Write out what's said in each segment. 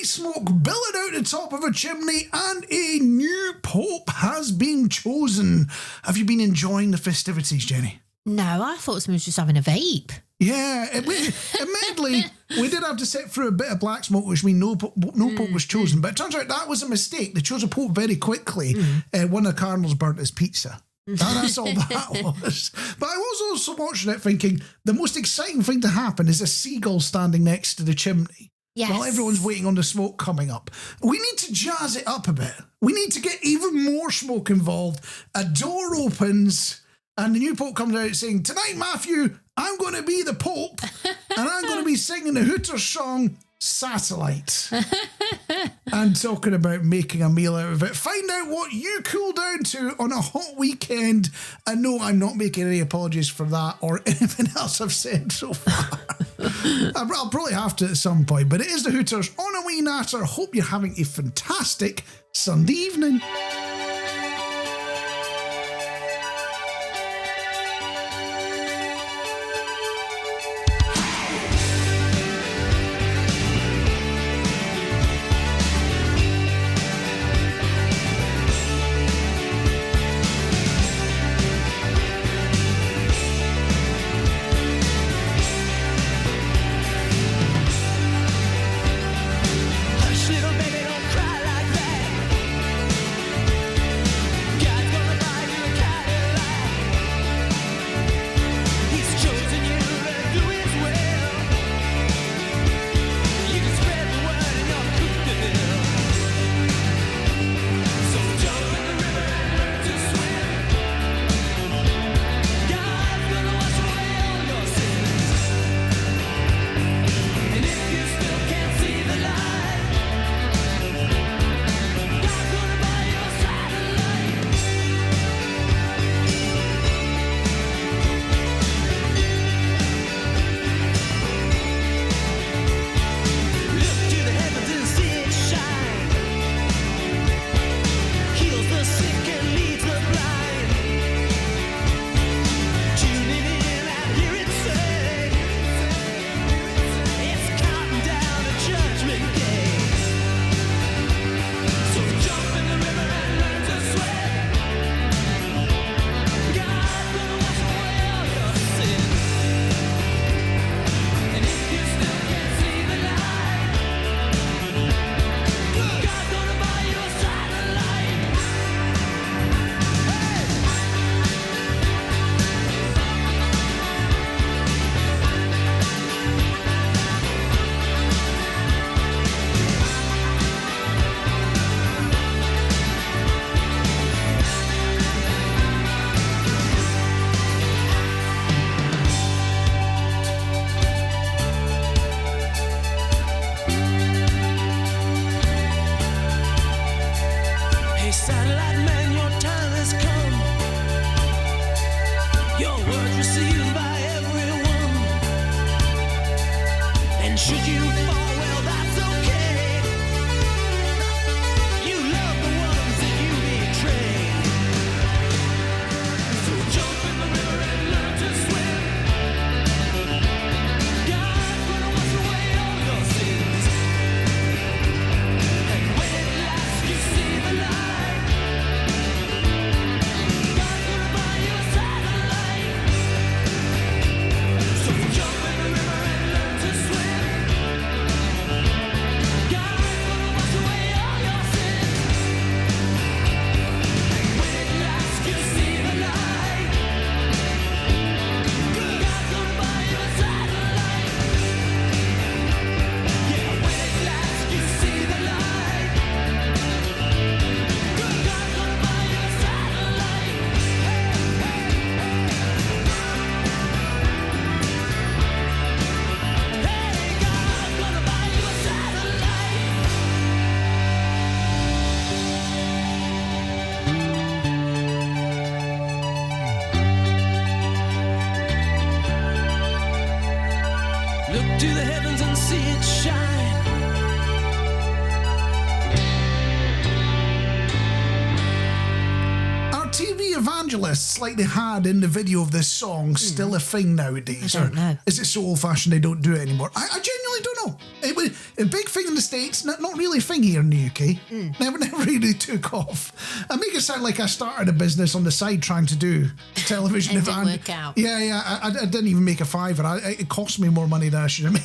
smoke billowed out the top of a chimney, and a new Pope has been chosen. Have you been enjoying the festivities, Jenny? No, I thought someone was just having a vape. Yeah, admittedly, we did have to sit through a bit of black smoke, which means no Pope was chosen. But it turns out that was a mistake. They chose a Pope very quickly. One of the cardinals burnt his pizza. That's all that was. But I was also watching it thinking the most exciting thing to happen is a seagull standing next to the chimney. Yes. While everyone's waiting on the smoke coming up. We need to jazz it up a bit. We need to get even more smoke involved. A door opens and the new Pope comes out saying, "Tonight, Matthew, I'm going to be the Pope and I'm going to be singing the Hooters song, Satellite." And talking about making a meal out of it. Find out what you cool down to on a hot weekend. And no, I'm not making any apologies for that or anything else I've said so far. I'll probably have to at some point, but it is the Hooters on A Wee Natter. Hope you're having a fantastic Sunday evening. televangelists like they had in the video of this song still a thing nowadays? I don't know. Is it so old-fashioned they don't do it anymore? I genuinely don't know. It was a big thing in the States, not really a thing here in the UK. Never really took off. I make it sound like I started a business on the side trying to do television. It didn't work out. Yeah. I didn't even make a fiver. It cost me more money than I should have made.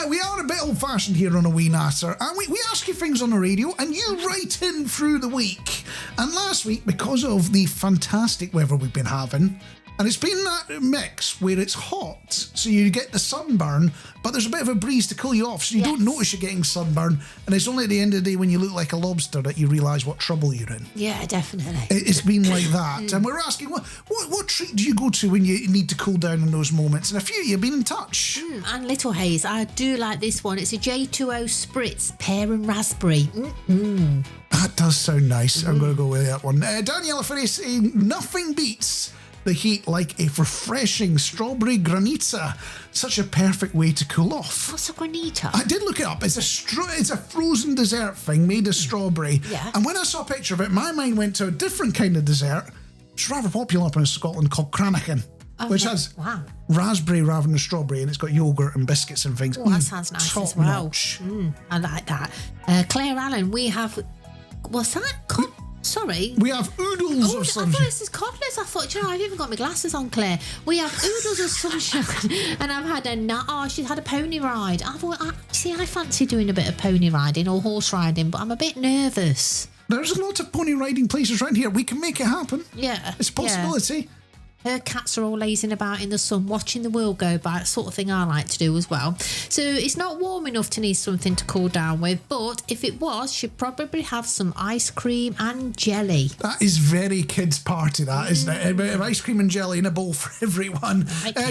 We are a bit old-fashioned here on A Wee Natter, and we ask you things on the radio, and you write in through the week. And last week, because of the fantastic weather we've been having, and it's been that mix where it's hot, so you get the sunburn, but there's a bit of a breeze to cool you off, so you don't notice you're getting sunburn, and it's only at the end of the day when you look like a lobster that you realise what trouble you're in. Yeah, definitely. It's been like that. And we're asking, what treat do you go to when you need to cool down in those moments? And a few of you have been in touch. And Little Haze, I do like this one. It's a J2O Spritz, pear and raspberry. That does sound nice. I'm going to go with that one. Daniela Ferry saying, nothing beats the heat like a refreshing strawberry granita. Such a perfect way to cool off. What's a granita? I did look it up. It's a frozen dessert thing made of strawberry. Yeah. And when I saw a picture of it, my mind went to a different kind of dessert. It's rather popular up in Scotland called Cranachan, which has raspberry rather than strawberry, and it's got yogurt and biscuits and things. Oh, that sounds nice as well. Notch. I like that. Claire Allen, we have... What's that? Sorry. We have oodles of I sunshine. thought this is codlers. I thought, I've even got my glasses on, Claire. We have oodles of sunshine, and I've had she's had a pony ride. I thought, I fancy doing a bit of pony riding or horse riding, but I'm a bit nervous. There's a lot of pony riding places around here. We can make it happen. Yeah. It's a possibility. Yeah. Her cats are all lazing about in the sun, watching the world go by. Sort of thing I like to do as well. So it's not warm enough to need something to cool down with, but if it was, she'd probably have some ice cream and jelly. That is very kids' party, that, isn't it? A bit of ice cream and jelly in a bowl for everyone.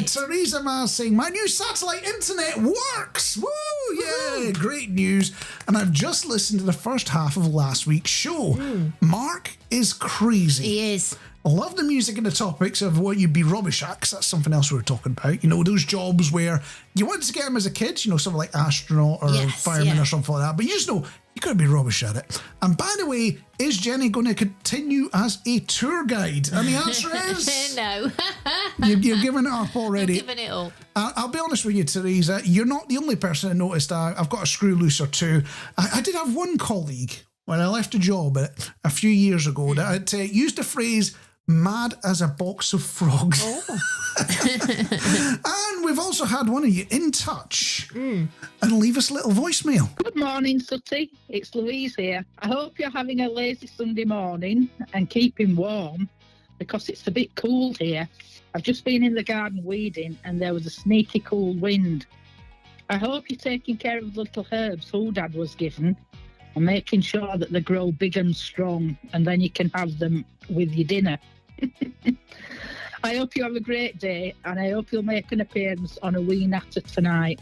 Teresa Mars saying, my new satellite internet works! Woo! Yeah, great news. And I've just listened to the first half of last week's show. Marc is crazy. He is. I love the music and the topics of what you'd be rubbish at, because that's something else we were talking about. You know, those jobs where you wanted to get them as a kid, you know, something like astronaut or fireman or something like that, but you just know you got to be rubbish at it. And by the way, is Jenny going to continue as a tour guide? And the answer is... No. You're giving it up already. I'm giving it up. I'll be honest with you, Teresa, you're not the only person that noticed I've got a screw loose or two. I did have one colleague when I left a job a few years ago that used the phrase... mad as a box of frogs. And we've also had one of you in touch and leave us a little voicemail. Good morning, Sutty. It's Louise here. I hope you're having a lazy Sunday morning and keeping warm, because it's a bit cold here. I've just been in the garden weeding and there was a sneaky cool wind. I hope you're taking care of the little herbs who Dad was given and making sure that they grow big and strong, and then you can have them with your dinner. I hope you have a great day, and I hope you'll make an appearance on A Wee Natter tonight.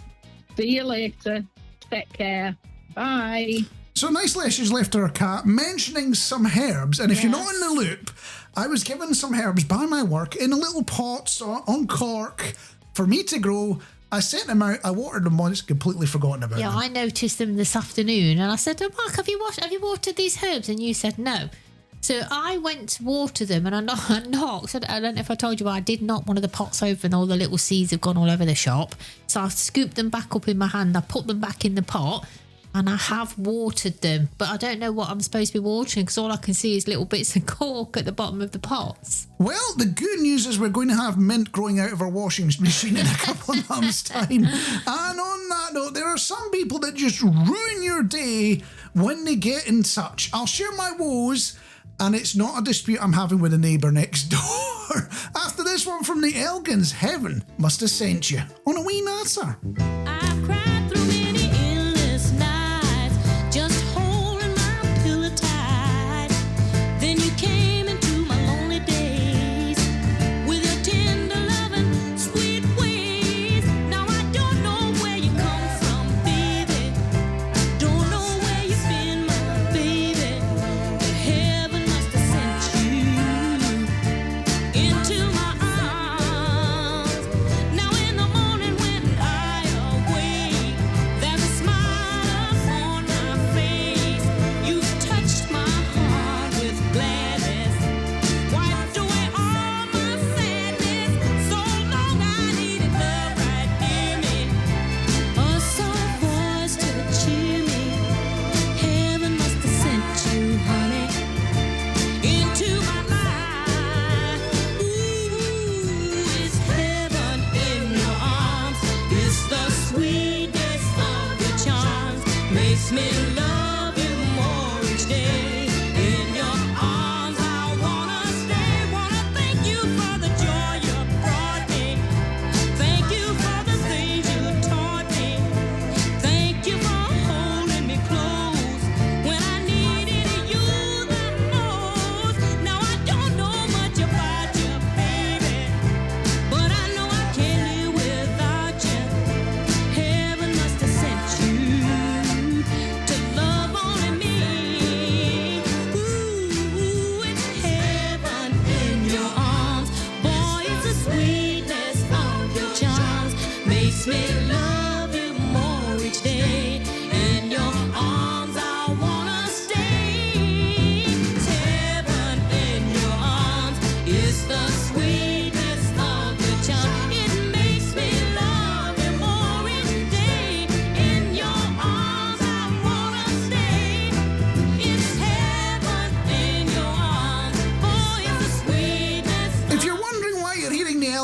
See you later. Take care. Bye. So nicely she's left her cat mentioning some herbs, and if you're not in the loop, I was given some herbs by my work in a little pot on cork for me to grow. I sent them out, I watered them once, completely forgotten about them. Yeah, I noticed them this afternoon, and I said, oh, Marc, have you watered these herbs? And you said no. So I went to water them, and I knocked. So I don't know if I told you, but I did knock one of the pots over, and all the little seeds have gone all over the shop. So I scooped them back up in my hand. I put them back in the pot, and I have watered them. But I don't know what I'm supposed to be watering, because all I can see is little bits of cork at the bottom of the pots. Well, the good news is we're going to have mint growing out of our washing machine in a couple of months' time. And on that note, there are some people that just ruin your day when they get in touch. I'll share my woes. And it's not a dispute I'm having with a neighbour next door. After this one from the Elgins, heaven must have sent you on A Wee Natter. I've cried through many endless nights, just holding my pillow tight. Then you came into my lonely days with your tender loving, sweet ways. Now I don't know where you come from, baby. Don't know where you've been, my baby. Heaven must have sent you into my arms. Now in the morning when I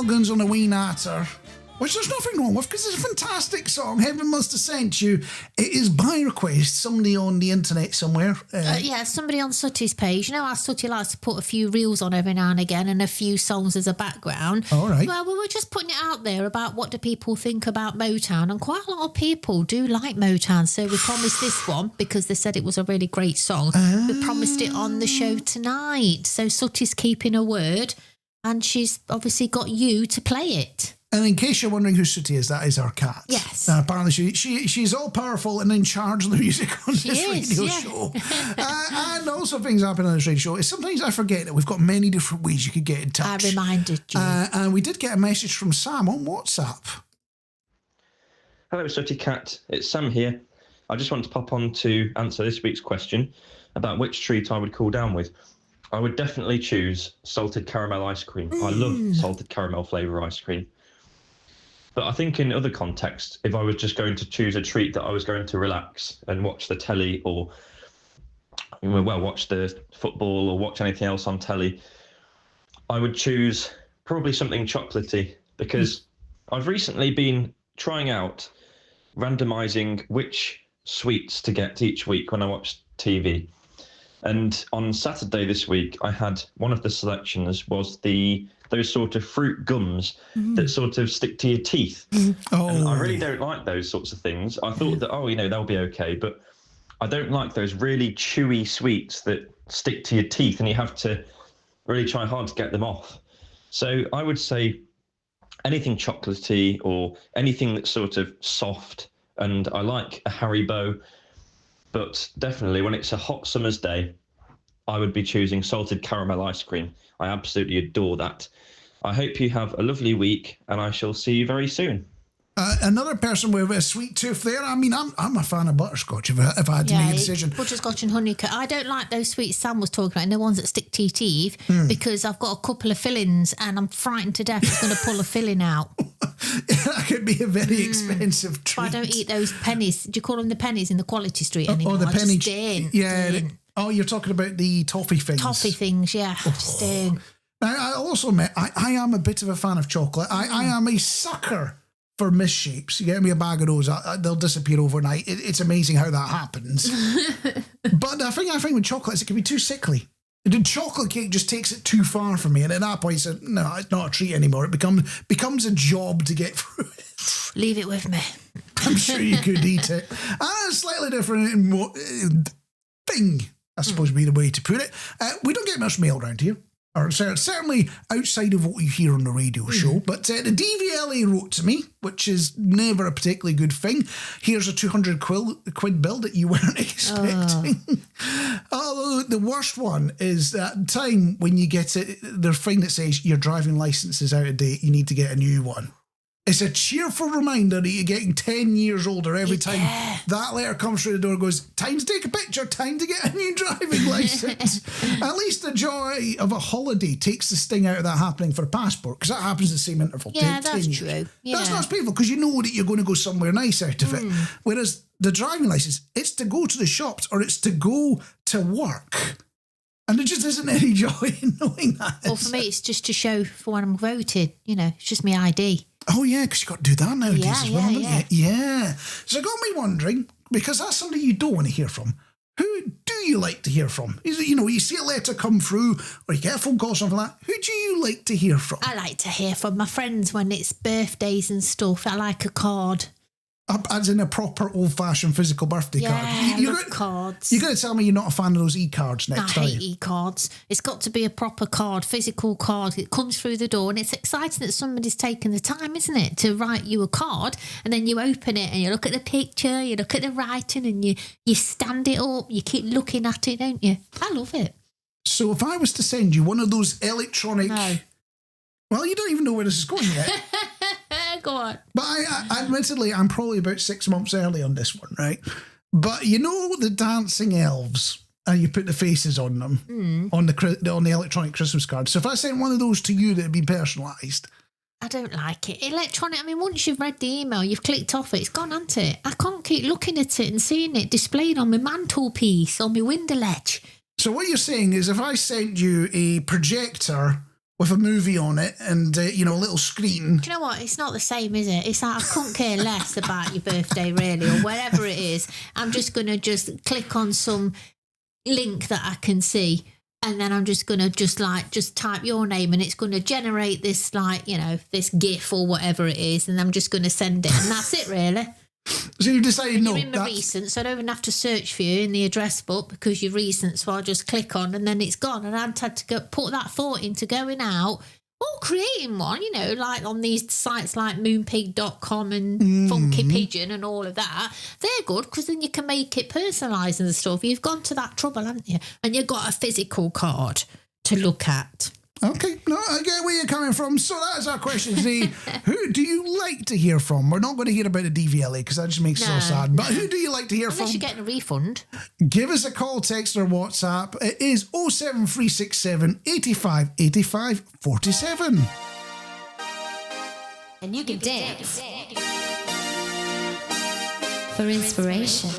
Elgins on A Wee Natter, which there's nothing wrong with because it's a fantastic song. Heaven Must Have Sent You. It is by request. Somebody on the internet somewhere. Yeah, somebody on Sooty's page. You know how Sooty likes to put a few reels on every now and again and a few songs as a background. All right. Well, we were just putting it out there about what do people think about Motown, and quite a lot of people do like Motown. So we promised this one because they said it was a really great song. We promised it on the show tonight. So Sooty's keeping her word, and she's obviously got you to play it. And in case you're wondering who Sooty is, that is our cat. Yes. Apparently she's all powerful and in charge of the music on this radio show. And also things happen on this radio show. Sometimes I forget that we've got many different ways you could get in touch. I reminded you. And we did get a message from Sam on WhatsApp. Hello, Sooty Cat. It's Sam here. I just want to pop on to answer this week's question about which treat I would cool down with. I would definitely choose salted caramel ice cream. I love salted caramel flavour ice cream. But I think in other contexts, if I was just going to choose a treat that I was going to relax and watch the telly or, watch the football or watch anything else on telly, I would choose probably something chocolatey because I've recently been trying out randomising which sweets to get each week when I watch TV. And on Saturday this week, I had one of the selections was those sort of fruit gums that sort of stick to your teeth. Oh. And I really don't like those sorts of things. I thought that, they'll be okay. But I don't like those really chewy sweets that stick to your teeth and you have to really try hard to get them off. So I would say anything chocolatey or anything that's sort of soft. And I like a Haribo. But definitely when it's a hot summer's day, I would be choosing salted caramel ice cream. I absolutely adore that. I hope you have a lovely week and I shall see you very soon. Another person with a sweet tooth there. I mean, I'm a fan of butterscotch if I had to make a decision. Butterscotch and honeycomb. I don't like those sweets Sam was talking about, and the ones that stick to your teeth, because I've got a couple of fillings and I'm frightened to death it's going to pull a filling out. That could be a very expensive treat. But I don't eat those pennies. Do you call them the pennies in the Quality Street anymore? Oh, the penny. Just Oh, you're talking about the toffee things. Toffee things, yeah. Just don't. Now, I also admit, I am a bit of a fan of chocolate. I am a sucker for misshapes. You get me a bag of those, they'll disappear overnight. It's amazing how that happens. But the thing I find with chocolate is it can be too sickly. The chocolate cake just takes it too far for me. And at that point, it's no, it's not a treat anymore. It becomes a job to get through it. Leave it with me. I'm sure you could eat it. And a slightly different thing, I suppose would be the way to put it. We don't get much mail around here. Or certainly outside of what you hear on the radio show. But the DVLA wrote to me, which is never a particularly good thing. Here's a 200 quid bill that you weren't expecting. Although the worst one is that time when you get the thing that says your driving licence is out of date, you need to get a new one. It's a cheerful reminder that you're getting 10 years older every time that letter comes through the door, goes, time to take a picture, time to get a new driving licence. At least the joy of a holiday takes the sting out of that happening for a passport, because that happens in the same interval. Yeah, that's true. Yeah. That's not painful, because you know that you're going to go somewhere nice out of it. Whereas the driving licence, it's to go to the shops or it's to go to work. And there just isn't any joy in knowing that. Well, for me, it's just to show for when I'm voted. It's just my ID. Oh, yeah, because you've got to do that nowadays as well, haven't yeah. you? Yeah. So it got me wondering, because that's somebody you don't want to hear from. Who do you like to hear from? Is it, you see a letter come through or you get a phone call or something like that. Who do you like to hear from? I like to hear from my friends when it's birthdays and stuff. I like a card. As in a proper old-fashioned physical birthday card. I love cards. You're going to tell me you're not a fan of those e-cards next, I hate e-cards. It's got to be a proper card, physical card. It comes through the door, and it's exciting that somebody's taken the time, isn't it, to write you a card, and then you open it and you look at the picture, you look at the writing, and you stand it up, you keep looking at it, don't you? I love it. So if I was to send you one of those electronic... No. Well, you don't even know where this is going yet. Go on. But I admittedly, I'm probably about 6 months early on this one, right? But the dancing elves, and you put the faces on them on the electronic Christmas card. So if I sent one of those to you, that'd be personalised. I don't like it. Electronic, once you've read the email, you've clicked off it, it's gone, hasn't it? I can't keep looking at it and seeing it displayed on my mantelpiece, on my window ledge. So what you're saying is if I sent you a projector with a movie on it and, you know, a little screen. Do you know what? It's not the same, is it? It's like I couldn't care less about your birthday, really, or whatever it is. I'm just going to just click on some link that I can see, and then I'm just going to just type your name, and it's going to generate this, like, you know, this GIF or whatever it is, and I'm just going to send it, and that's it, really. So you decided, no, you're in my recent, so I don't even have to search for you in the address book because you're recent, so I'll just click on and then it's gone. And I'd had to put that thought into going out or creating one, you know, like on these sites like moonpig.com and Funky Pigeon and all of that. They're good because then you can make it personalised and stuff. You've gone to that trouble, haven't you? And you've got a physical card to look at. Okay, no, I get where you're coming from. So that's our question today. Who do you like to hear from? We're not going to hear about the DVLA because that just makes us all sad. But who do you like to hear from? Unless you're getting a refund. Give us a call, text or WhatsApp. It is 07367 85 85 47. And you can dance for inspiration.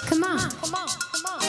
Come on. And when we might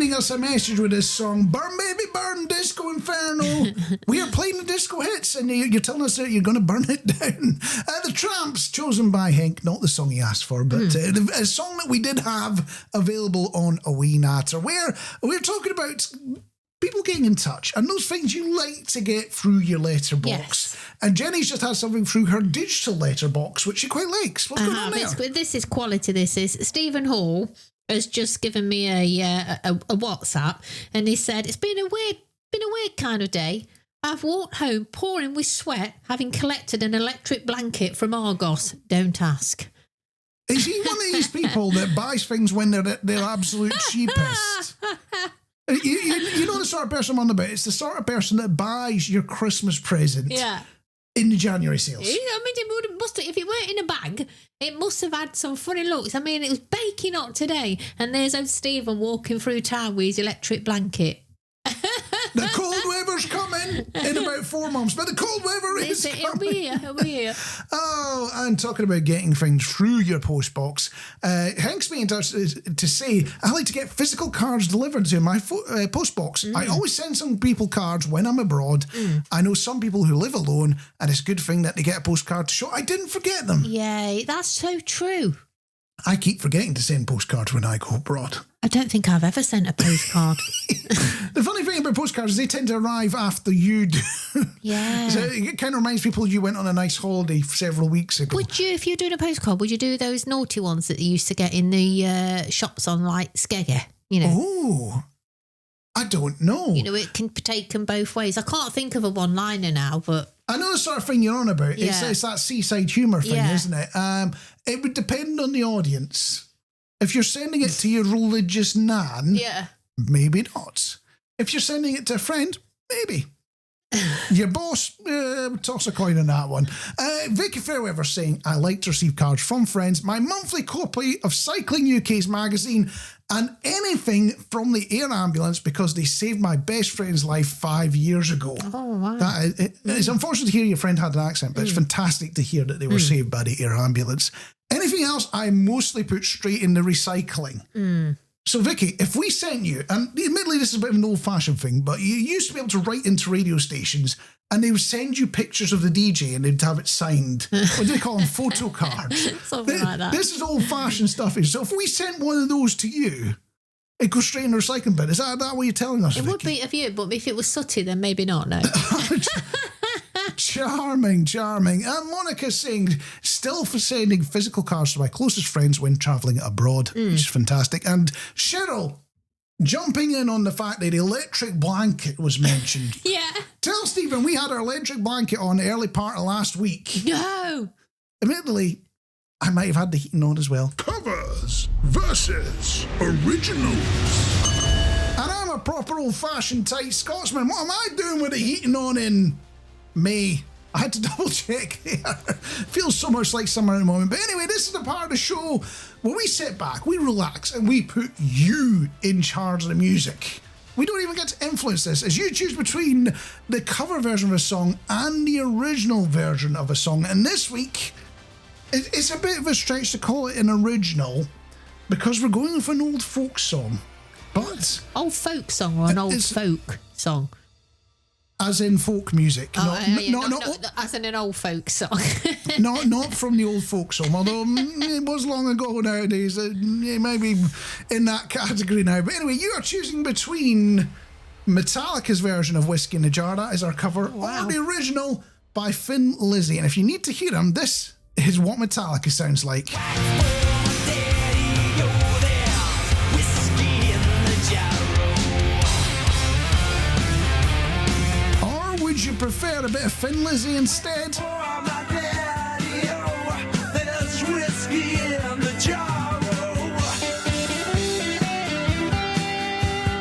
sending us a message with this song, Burn Baby Burn, Disco Inferno. We are playing the disco hits and you're telling us that you're going to burn it down. The Tramps, chosen by Henk, not the song he asked for, but a song that we did have available on A Wee Natter, where we're talking about people getting in touch and those things you like to get through your letterbox. Yes. And Jenny's just had something through her digital letterbox, which she quite likes. What's going on there? This is quality. This is Stephen Hall has just given me a WhatsApp, and he said it's been a weird kind of day. I've walked home pouring with sweat, having collected an electric blanket from Argos. Don't ask. Is he one of these people that buys things when they're at their absolute cheapest? You know the sort of person I'm on about. It's the sort of person that buys your Christmas present in the January sales. I mean, if it weren't in a bag, it must have had some funny looks. I mean, it was baking hot today, and there's old Stephen walking through town with his electric blanket. The cold weather's coming in about 4 months, but the cold weather is coming. It'll be here. Oh, and talking about getting things through your postbox, Hank's me in touch to say I like to get physical cards delivered to my postbox. I always send some people cards when I'm abroad. I know some people who live alone, and it's a good thing that they get a postcard to show I didn't forget them. Yeah, that's so true. I keep forgetting to send postcards when I go abroad. I don't think I've ever sent a postcard. The funny thing about postcards is they tend to arrive after you do. Yeah. So it kind of reminds people you went on a nice holiday several weeks ago. Would you, if you're doing a postcard, would you do those naughty ones that you used to get in the shops on like Skegger? You know? Oh, I don't know. You know, it can be taken both ways. I can't think of a one-liner now, but... I know the sort of thing you're on about. It's that seaside humour thing, isn't it? It would depend on the audience. If you're sending it to your religious nan, maybe not. If you're sending it to a friend, maybe. Your boss, toss a coin on that one. Vicky Fairweather saying, I like to receive cards from friends, my monthly copy of Cycling UK's magazine, and anything from the air ambulance because they saved my best friend's life 5 years ago. Oh, wow. It's unfortunate to hear your friend had an accent, but it's fantastic to hear that they were saved by the air ambulance. Anything else, I mostly put straight in the recycling. So, Vicky, if we sent you, and admittedly this is a bit of an old-fashioned thing, but you used to be able to write into radio stations and they would send you pictures of the DJ and they'd have it signed. What do they call them? Photo cards. Something like that. This is old-fashioned stuff. So if we sent one of those to you, it goes straight in the recycling bin. Is that what you're telling us, Vicky? It would be of you, but if it was sooty, then maybe not, no. Charming. And Monica saying, still for sending physical cards to my closest friends when travelling abroad, which is fantastic. And Cheryl jumping in on the fact that electric blanket was mentioned. Yeah. Tell Stephen we had our electric blanket on the early part of last week. No. Admittedly, I might have had the heating on as well. Covers versus originals. And I'm a proper old-fashioned tight Scotsman. What am I doing with the heating on in May? I had to double check there. Feels so much like summer at the moment. But anyway, this is the part of the show where we sit back, we relax, and we put you in charge of the music. We don't even get to influence this, as you choose between the cover version of a song and the original version of a song. And this week, it's a bit of a stretch to call it an original because we're going for an old folk song. But old folk song or an old folk song? As in folk music. Not as in an old folk song. not from the old folk song, although it was long ago nowadays. It may be in that category now. But anyway, you are choosing between Metallica's version of Whiskey in a Jar, that is our cover, or the original by Thin Lizzy. And if you need to hear them, this is what Metallica sounds like. Would you prefer a bit of Thin Lizzy instead?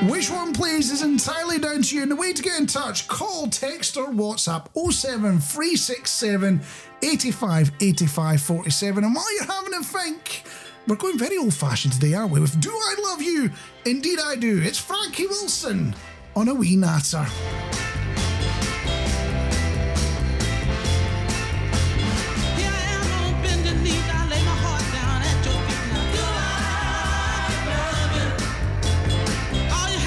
Which one, please, is entirely down to you. And the way to get in touch, call, text or WhatsApp 07367 85 85 47. And while you're having a think, we're going very old-fashioned today, aren't we? With Do I Love You? Indeed I Do. It's Frankie Wilson on A Wee Natter. All you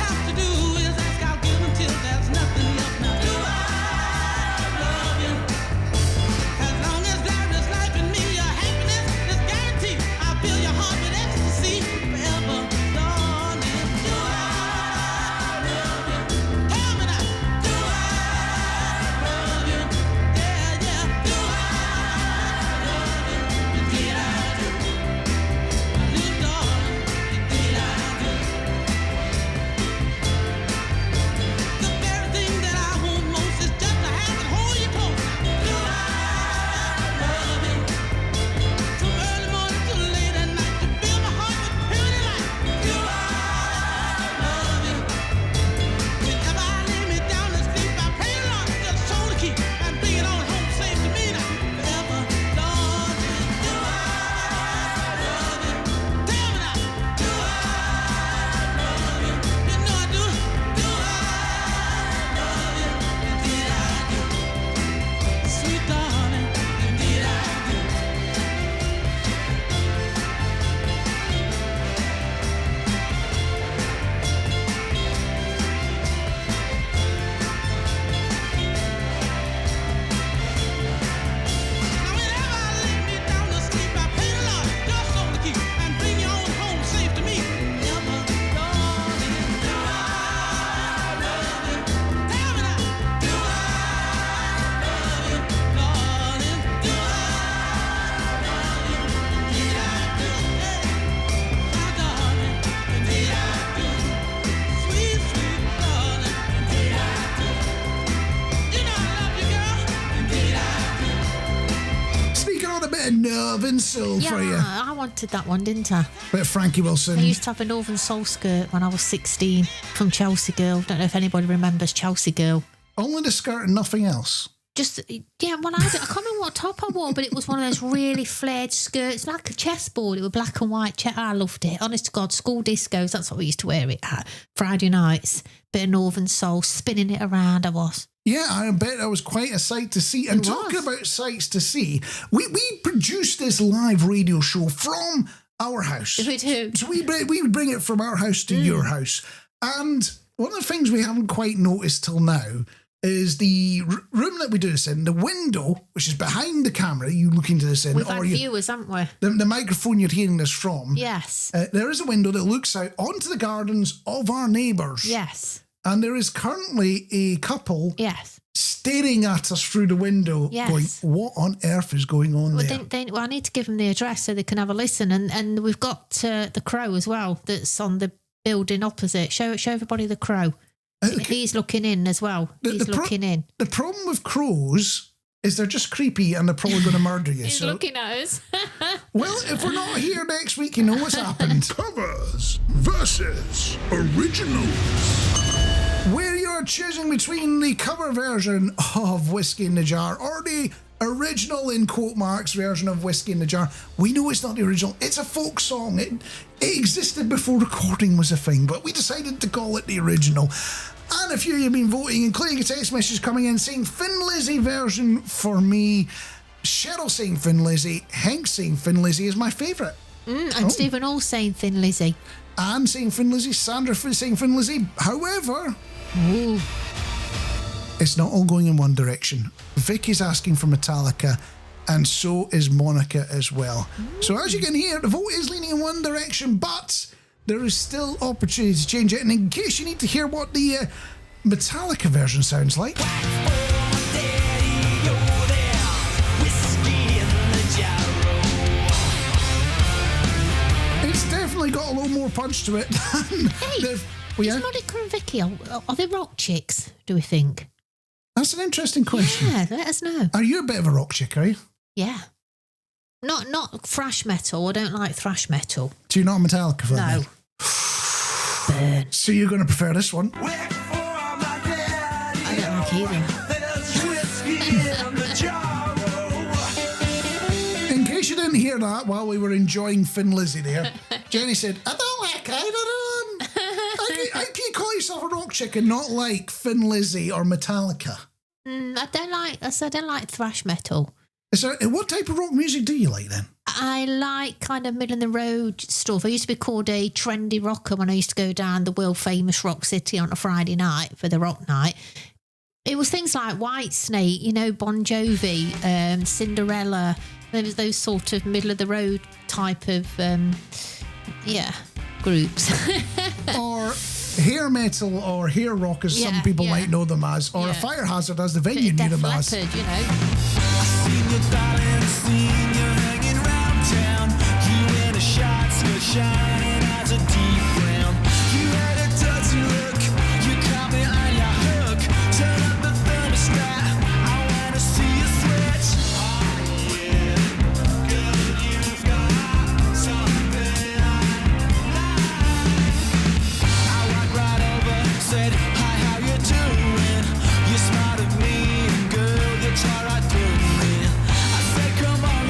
Northern Soul for you. Yeah, I wanted that one, didn't I? Bit of Frankie Wilson. I used to have a Northern Soul skirt when I was 16 from Chelsea Girl. Don't know if anybody remembers Chelsea Girl. Only the skirt and nothing else. Just, yeah, well, I can't remember what top I wore, but it was one of those really flared skirts, like a chessboard. It was black and white. I loved it. Honest to God, school discos, that's what we used to wear it at. Friday nights, bit of Northern Soul, spinning it around I was. Yeah, I bet that was quite a sight to see. And talking about sights to see, we produced this live radio show from our house. We do. So we bring it from our house to your house. And one of the things we haven't quite noticed till now is the room that we do this in, the window, which is behind the camera, you look into this in. We've had viewers, haven't we? The microphone you're hearing this from. Yes. There is a window that looks out onto the gardens of our neighbours. Yes. And there is currently a couple staring at us through the window going, what on earth is going on there? Well, I need to give them the address so they can have a listen. And we've got the crow as well that's on the building opposite. Show everybody the crow. He's looking in as well. He's looking in. The problem with crows is they're just creepy and they're probably going to murder you. He's looking at us. Well, if we're not here next week, you know what's happened. Covers versus originals. Where you're choosing between the cover version of Whiskey in the Jar or the original, in quote marks, version of Whiskey in the Jar. We know it's not the original. It's a folk song. It existed before recording was a thing, but we decided to call it the original. And a few of you have been voting, including a text message coming in saying Thin Lizzy version for me. Cheryl saying Thin Lizzy. Hank saying Thin Lizzy is my favourite. And Stephen all saying Thin Lizzy. Anne saying Thin Lizzy. Sandra saying Thin Lizzy. However, it's not all going in one direction. Vicky's asking for Metallica, and so is Monica as well. So as you can hear, the vote is leaning in one direction, but there is still opportunity to change it. And in case you need to hear what the Metallica version sounds like, it's definitely got a little more punch to it than is Monica and Vicky, are they rock chicks, do we think? That's an interesting question. Yeah, let us know. Are you a bit of a rock chick, are you? Yeah. Not thrash metal. I don't like thrash metal. So you're not a Metallica fan? No. Burn. So you're going to prefer this one? I don't like either. In case you didn't hear that while we were enjoying Thin Lizzy there, Jenny said, I don't like either of them. How can you call yourself a rock chick and not like Thin Lizzy or Metallica? I don't like thrash metal. What type of rock music do you like then? I like kind of middle of the road stuff. I used to be called a trendy rocker when I used to go down the world famous Rock City on a Friday night for the rock night. It was things like Whitesnake, Bon Jovi, Cinderella. There was those sort of middle of the road type of groups. Or hair metal or hair rock, as some people might know them as, or a fire hazard as the venue knew them as. Leopard, Seen you darling, seen you hanging round town. You in a shot, skirt shining as a deep brown. You had a dirty look, you caught me on your hook. Turn up the thermostat, I wanna see you switch. Oh yeah, girl, you've got something I like. I walked right over, said, hi, how you doing? You smiled at me, and girl, you tore right through me. I said, come on,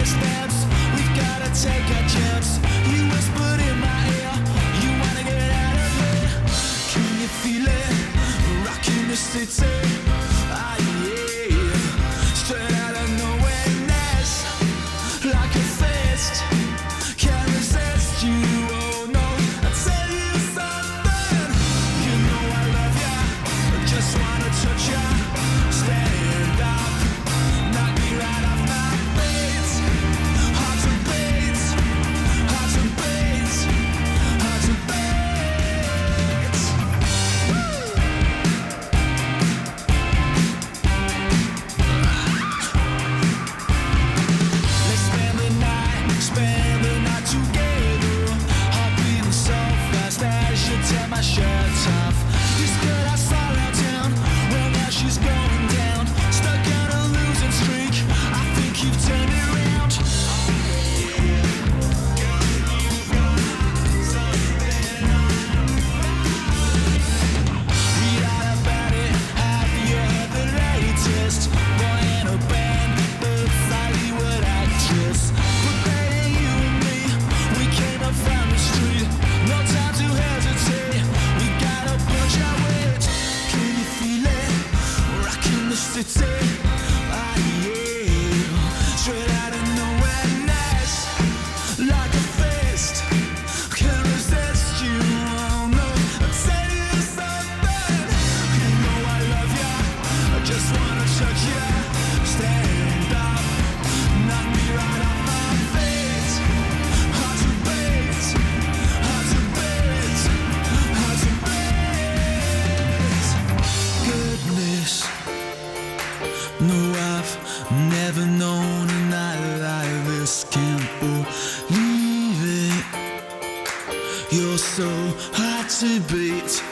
You're so hard to beat,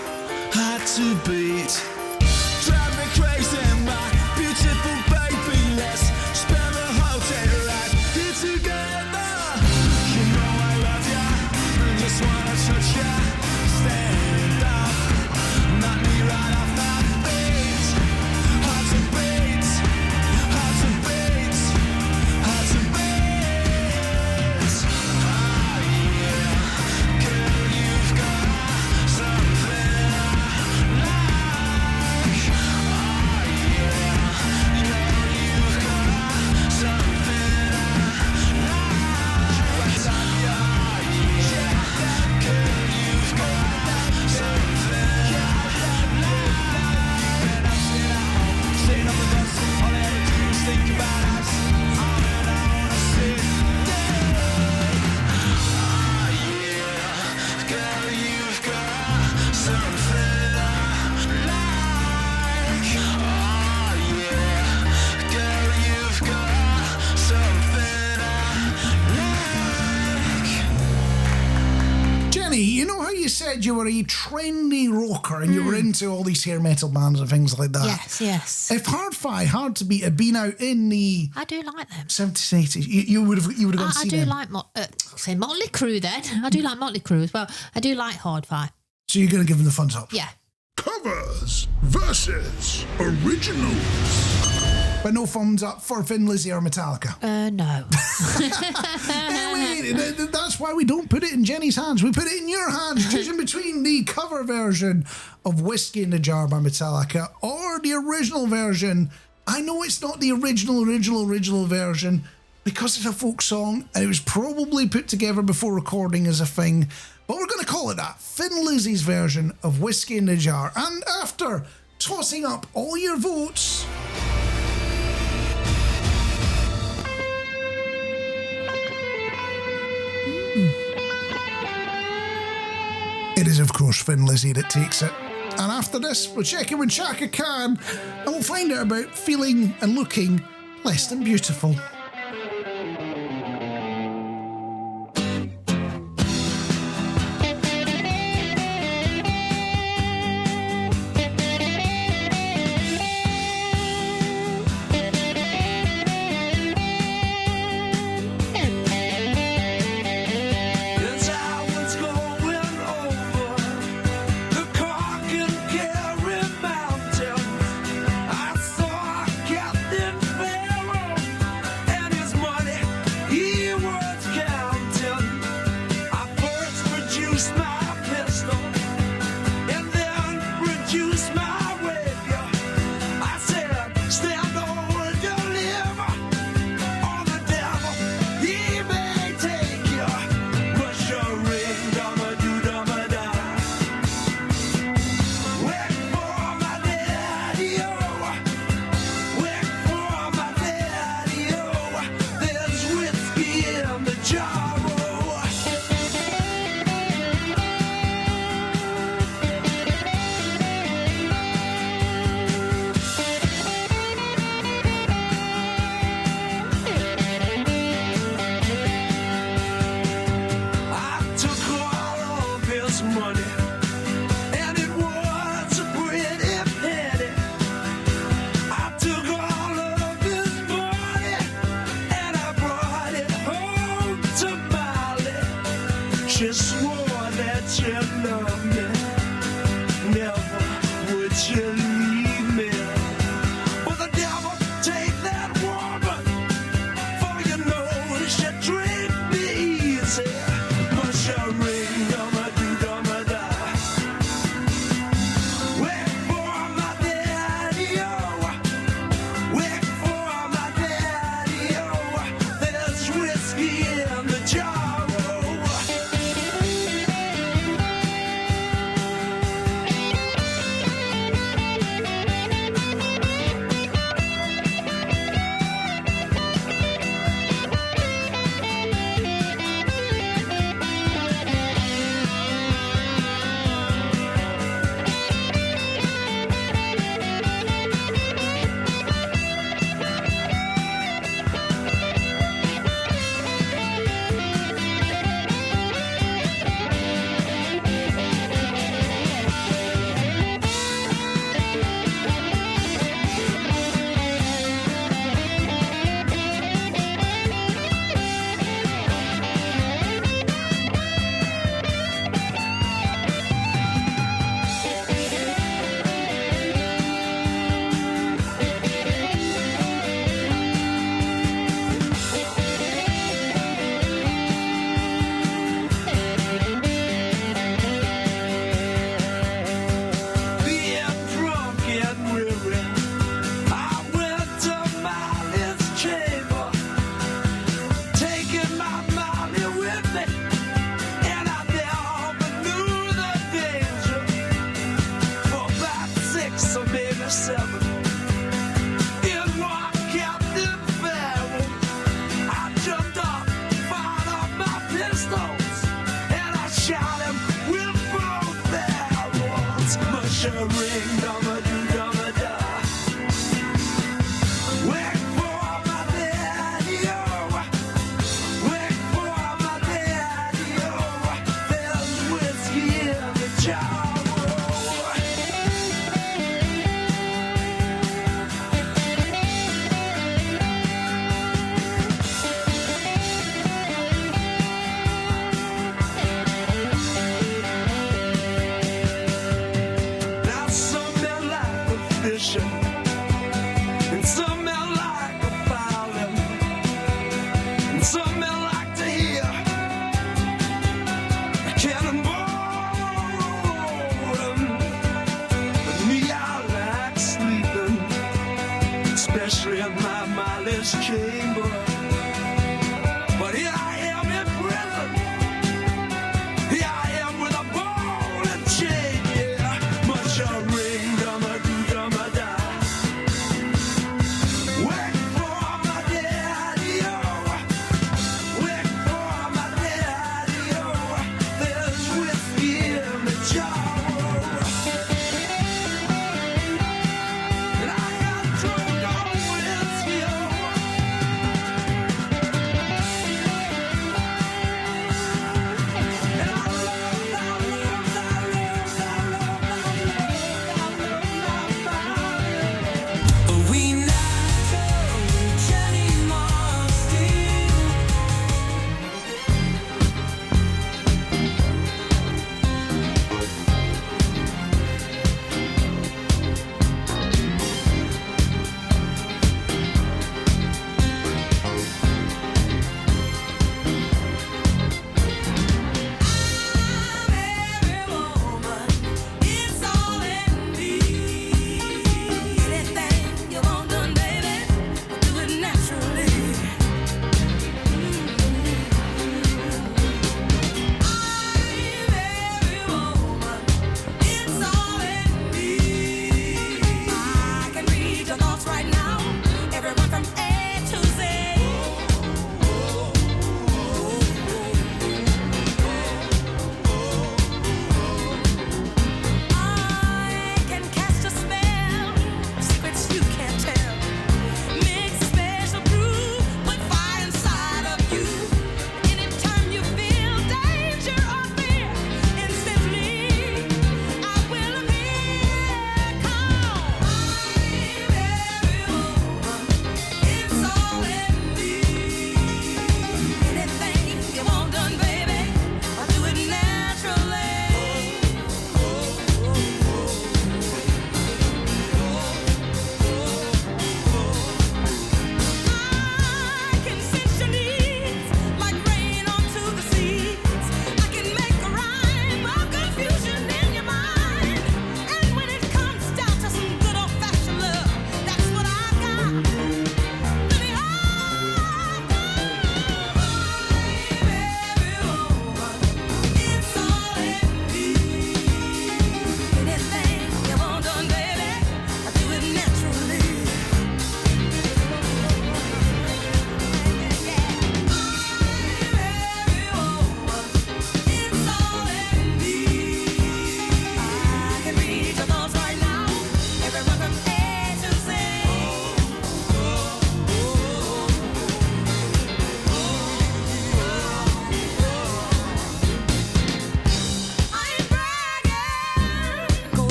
hard to beat. Drive me crazy, my beautiful baby. Let's spend the whole day right here together. You know I love ya, I just wanna touch ya. Stand up, knock me right off my feet. Hard to beat, hard to beat, hard to beat. Oh yeah, girl, you've got something I like. Oh yeah, girl, you've got something I like. I love ya, yeah, girl, you've got something I like. And I'm sitting at home, sitting on the bus, all I ever do is think about us. On and on, I sit there. Oh yeah, girl, you've got something I like. Oh yeah, girl, you've got something I like. Jenny, you know how you said you were a trendy rocker and you were into all these hair metal bands and things like that? Yes, yes. If Hard to Beat had been out in the I do like them. 70s, 80s, you would have gone to I see do them. like say Motley Crue then. I do like Motley Crue as well. I do like Hard-Fi. So you're going to give them the thumbs up. Yeah. Covers versus originals. But no thumbs up for Thin Lizzy or Metallica. No. Anyway, that's why we don't put it in Jenny's hands. We put it in your hands, choosing between the cover version of Whiskey in the Jar by Metallica or the original version. I know it's not the original version because it's a folk song and it was probably put together before recording as a thing, but we're going to call it that. Thin Lizzy's version of Whiskey in the Jar. And after tossing up all your votes, it is, of course, Thin Lizzy that takes it. And after this, we'll check in with Chaka Khan and we'll find out about feeling and looking less than beautiful. As I was going over the Cork and Kerry mountains, I saw Captain Pharaoh and his money he was counting. I first produced my pistol and then produced my rapier. I said, stand or deliver, or the devil he may take you. Push your ring, dum-a-doo-dum-a-da. Wait for my daddy-o. Wait for my daddy-o. There's whiskey in the jar-o. I took all of his money, and it was a pretty penny. I took all of his money, and I brought it home to Molly. She swore that she loved me, never would she leave me. But the devil take that woman, for you know she treat me easy. Push a ring, dum-a-doo-dum-a-da. Wait for my daddy-o. Wait for my daddy-o. There's whiskey in the jar-o. ring, dum-a-doo-dum-a-da. Wait for my daddy-o. Wait for my daddy-o. There's whiskey in the jar. Now some men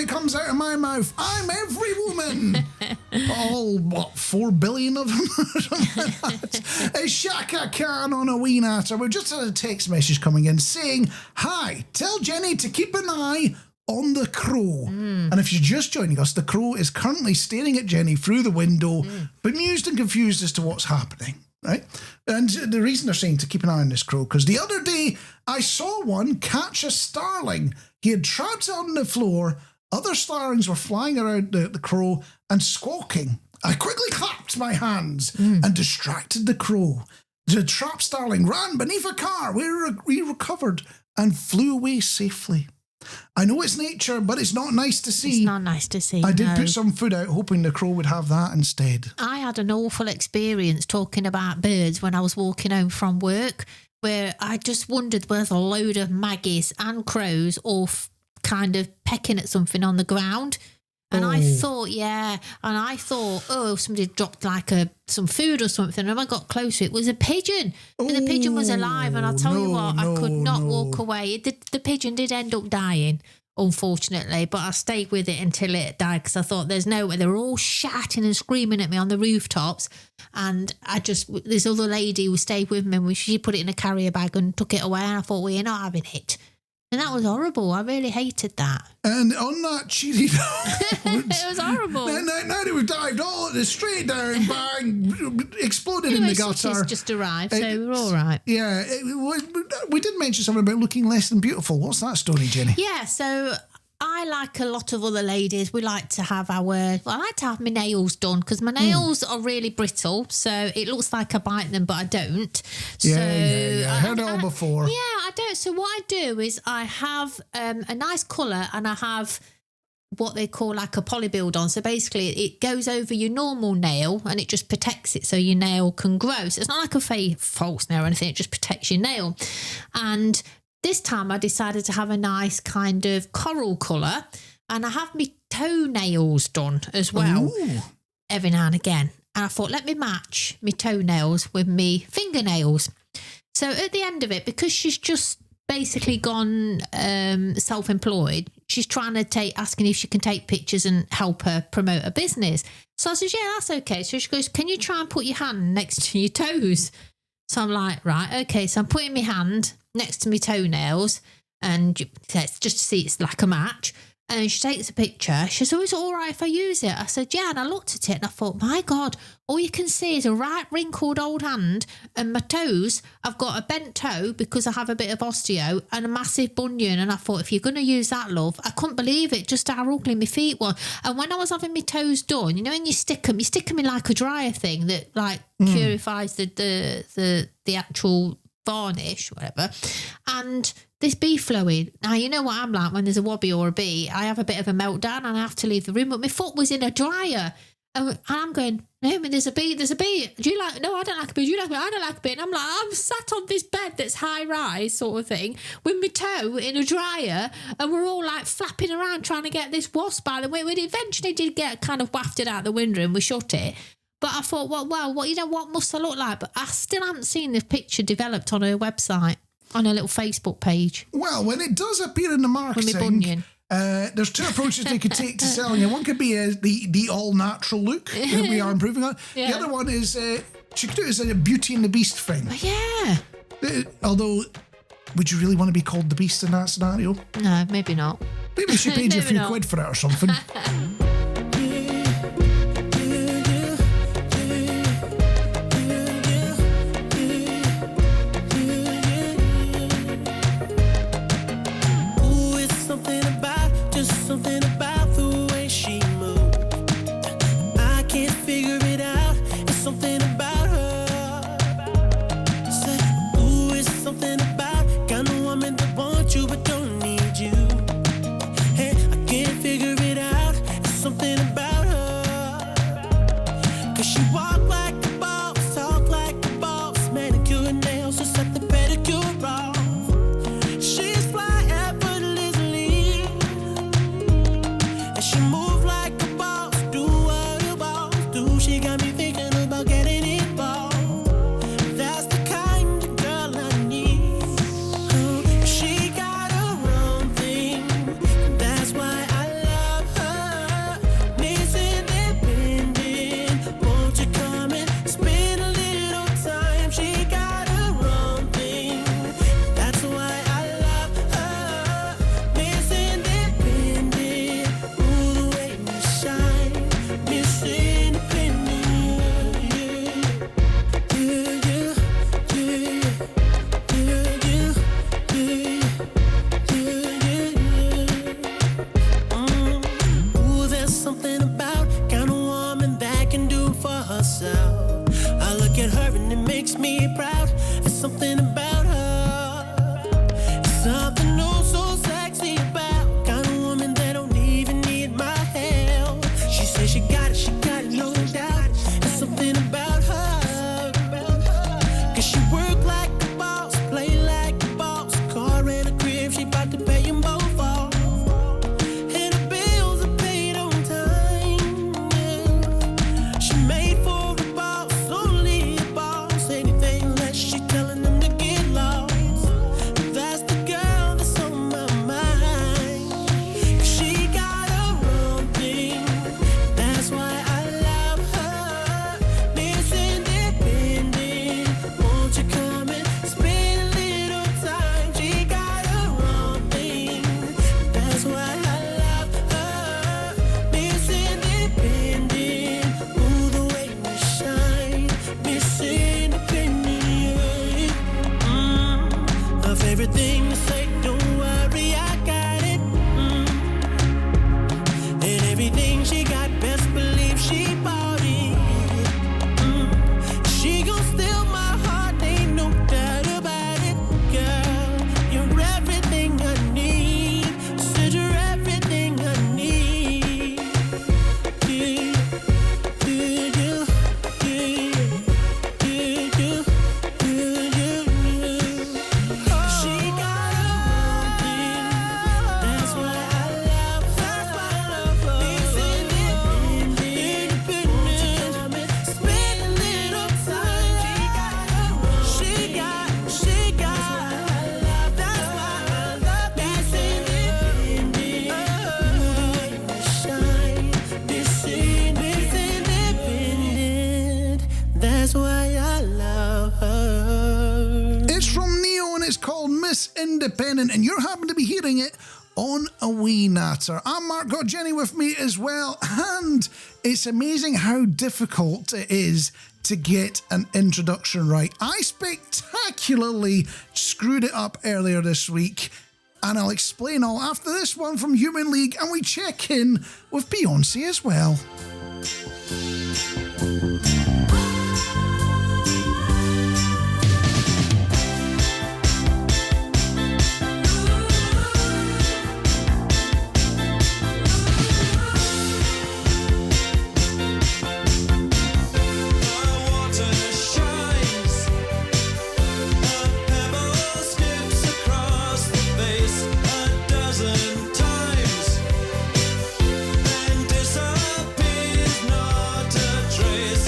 that comes out of my mouth. I'm every woman. All, 4 billion of them? Or something like that. It's Shaka Khan on A Wee Natter. We've just had a text message coming in saying, hi, tell Jenny to keep an eye on the crow. And if you're just joining us, the crow is currently staring at Jenny through the window, bemused and confused as to what's happening. Right? And the reason they're saying to keep an eye on this crow, because the other day I saw one catch a starling. He had trapped it on the floor. Other starlings were flying around the crow and squawking. I quickly clapped my hands and distracted the crow. The trapped starling ran beneath a car where we recovered and flew away safely. I know it's nature, but it's not nice to see. It's not nice to see. I did no. put some food out, hoping the crow would have that instead. I had an awful experience talking about birds when I was walking home from work, where I just wondered whether a load of maggies and crows all kind of pecking at something on the ground. And I thought, oh, somebody dropped like some food or something. And when I got closer, it was a pigeon. And the pigeon was alive. And I'll tell you what, I could not walk away. The pigeon did end up dying, unfortunately. But I stayed with it until it died because I thought there's no way. They were all shouting and screaming at me on the rooftops. And this other lady who stayed with me, she put it in a carrier bag and took it away. And I thought, well, you're not having it. And that was horrible. I really hated that. And on that cheery note, it was horrible. Now that we've dived all straight down, bang, exploded in the gutter. Sutty's just arrived, so we're all right. Yeah, we did mention something about looking less than beautiful. What's that story, Jenny? Yeah, so I, like a lot of other ladies, we like to have I like to have my nails done because my nails are really brittle, so it looks like I bite them, but I don't. Yeah, so I heard it all before. Yeah, I don't. So what I do is I have a nice colour and I have what they call like a polybuild on. So basically it goes over your normal nail and it just protects it so your nail can grow. So it's not like a false nail or anything, it just protects your nail. And this time I decided to have a nice kind of coral colour and I have my toenails done as well. Ooh. Every now and again. And I thought, let me match my toenails with my fingernails. So at the end of it, because she's just basically gone self-employed, she's trying to asking if she can take pictures and help her promote her business. So I said, yeah, that's okay. So she goes, can you try and put your hand next to your toes? So I'm like, right, okay. So I'm putting my hand next to my toenails and just to see it's like a match. And she takes a picture. She says, oh, is it all right if I use it? I said, yeah. And I looked at it and I thought, my God, all you can see is a right wrinkled old hand and my toes. I've got a bent toe because I have a bit of osteo and a massive bunion. And I thought, if you're going to use that, love, I couldn't believe it, just how ugly my feet were. And when I was having my toes done, you know, when you stick them in like a dryer thing that like purifies the actual varnish, whatever. And this bee flowing. Now, you know what I'm like when there's a wobby or a bee. I have a bit of a meltdown and I have to leave the room, but my foot was in a dryer. And I'm going, Naomi, there's a bee. Do you like, no, I don't like a bee. Do you like a bee? I don't like a bee. And I'm like, I'm sat on this bed that's high rise sort of thing with my toe in a dryer and we're all like flapping around trying to get this wasp out. And we eventually did get kind of wafted out the window and we shut it. But I thought, well, what, you know, what must I look like? But I still haven't seen this picture developed on her website, on her little Facebook page. Well, when it does appear in the With my marketing, bunion. there's two approaches they could take to selling it. One could be the all-natural look that we are improving on. Yeah. The other one is, she could do it as a Beauty and the Beast thing. Yeah. Although, would you really want to be called the Beast in that scenario? No, maybe not. Maybe she paid you a Maybe few not. quid for it or something. Ooh, it's something about the way she moved. I can't figure it out. It's something about her. Said, ooh, it's something about kind of woman that wants you but don't need you. Hey, I can't figure it out. It's something about her. Something oh so sexy about kind of woman that don't even need my help. She says she got it, no doubt. There's something about her. 'Cause she work like a boss, play like a boss. Car and a crib, she bout to pay them both off. And her bills are paid on time. Yeah. She made for a boss, only a boss. Anything less, she telling them to get lost. That's the girl that's on my mind. 'Cause she got her own thing. That's why I love her. Miss Independent, won't you come and spend a little time? She got her own thing. That's why I love her. Miss Independent, ooh, the way we shine. Miss Independent, her favorite thing to say, don't worry, I got it. And everything she got, best believe she bought it. She gon' steal my heart, ain't no doubt about it. Girl, you're everything I need. Said you're everything I need. Yeah, yeah, yeah, yeah, yeah, yeah. She got her own thing. That's why I love her. Miss Independent, spend a little time. She got. That's why I love Miss Independent. Shine, Miss Independent. That's why I love her. It's from Neo and it's called Miss Independent, and you're happen to be hearing it on A Wee Natter. I'm Mark, got Jenny with me as well, and it's amazing how difficult it is to get an introduction right. I spectacularly screwed it up earlier this week, and I'll explain all after this one from Human League, and we check in with Beyonce as well. Water shines, a pebble skips across the face 12 times and disappears, not a trace.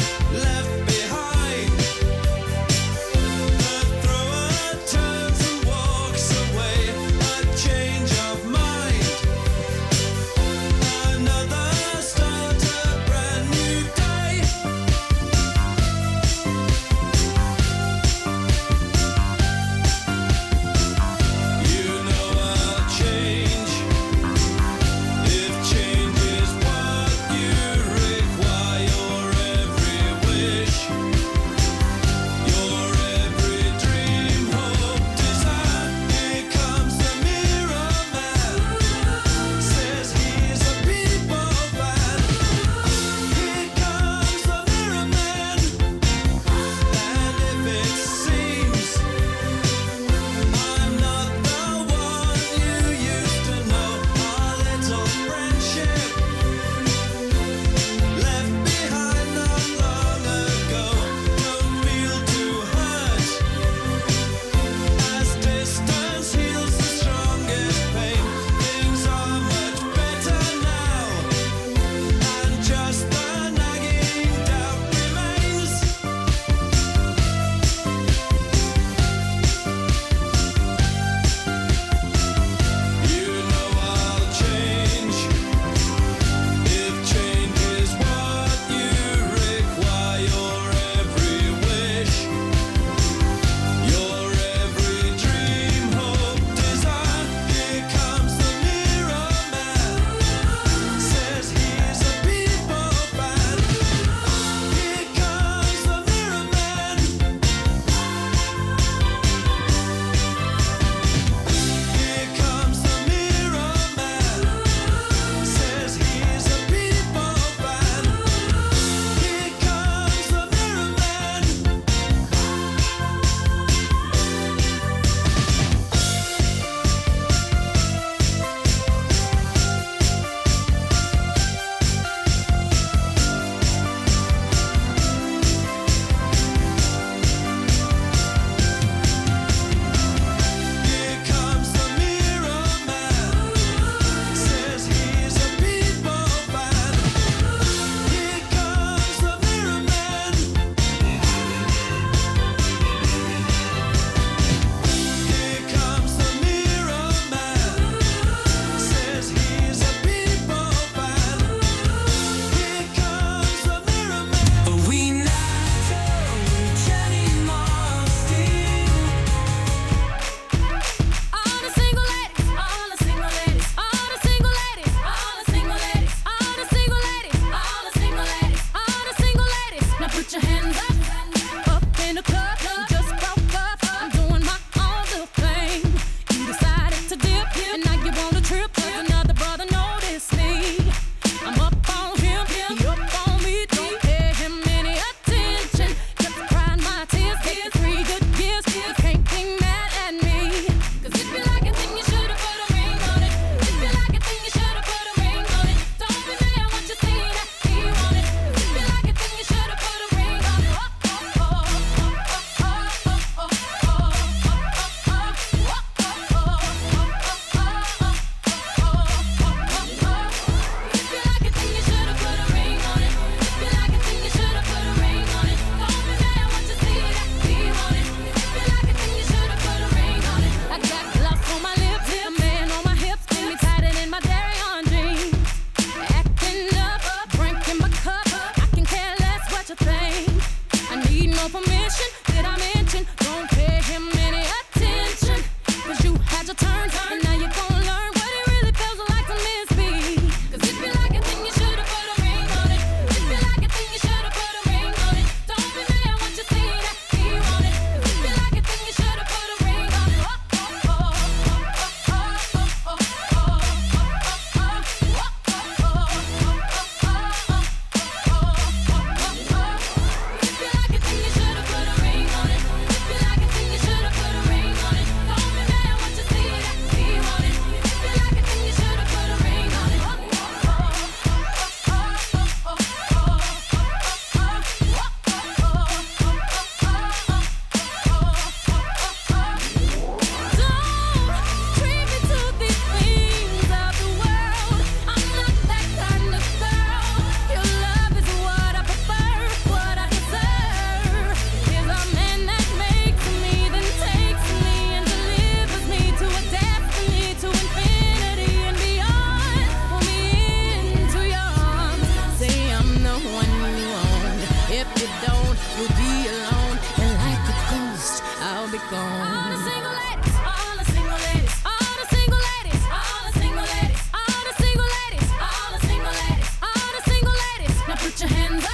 be gone. All the single ladies, all the single ladies, all the single ladies, all the single ladies, all the single ladies, all the single ladies, all the single ladies. Now put your hands up.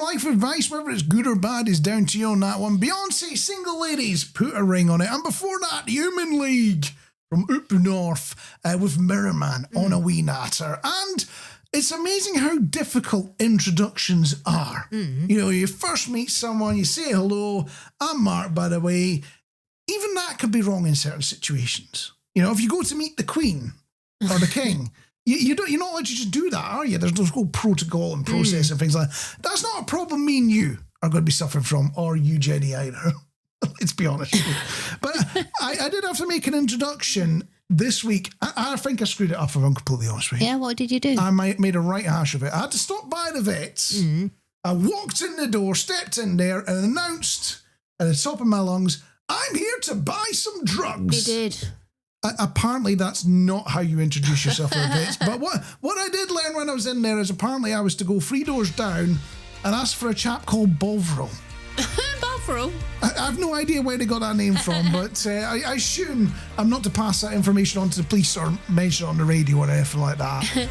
Life advice, whether it's good or bad, is down to you on that one. Beyonce, Single Ladies, put a ring on it. And before that, Human League from up north with Mirror Man on A Wee Natter. And it's amazing how difficult introductions are. You know, you first meet someone, you say hello, I'm Mark, by the way. Even that could be wrong in certain situations. You know, if you go to meet the Queen or the King, you're not allowed to just do that, are you? There's whole protocol and process and things like that. That's not a problem me and you are going to be suffering from, or you, Jenny, either. Let's be honest. But I did have to make an introduction this week. I think I screwed it up, if I'm completely honest with you. Yeah, what did you do? I made a right hash of it. I had to stop by the vets. I walked in the door, stepped in there, and announced at the top of my lungs, I'm here to buy some drugs. You did. Apparently that's not how you introduce yourself to a vet. But what I did learn when I was in there is apparently I was to go 3 doors down and ask for a chap called Bovril. Bovril? I have no idea where they got that name from, but I assume I'm not to pass that information on to the police or mention it on the radio or anything like that.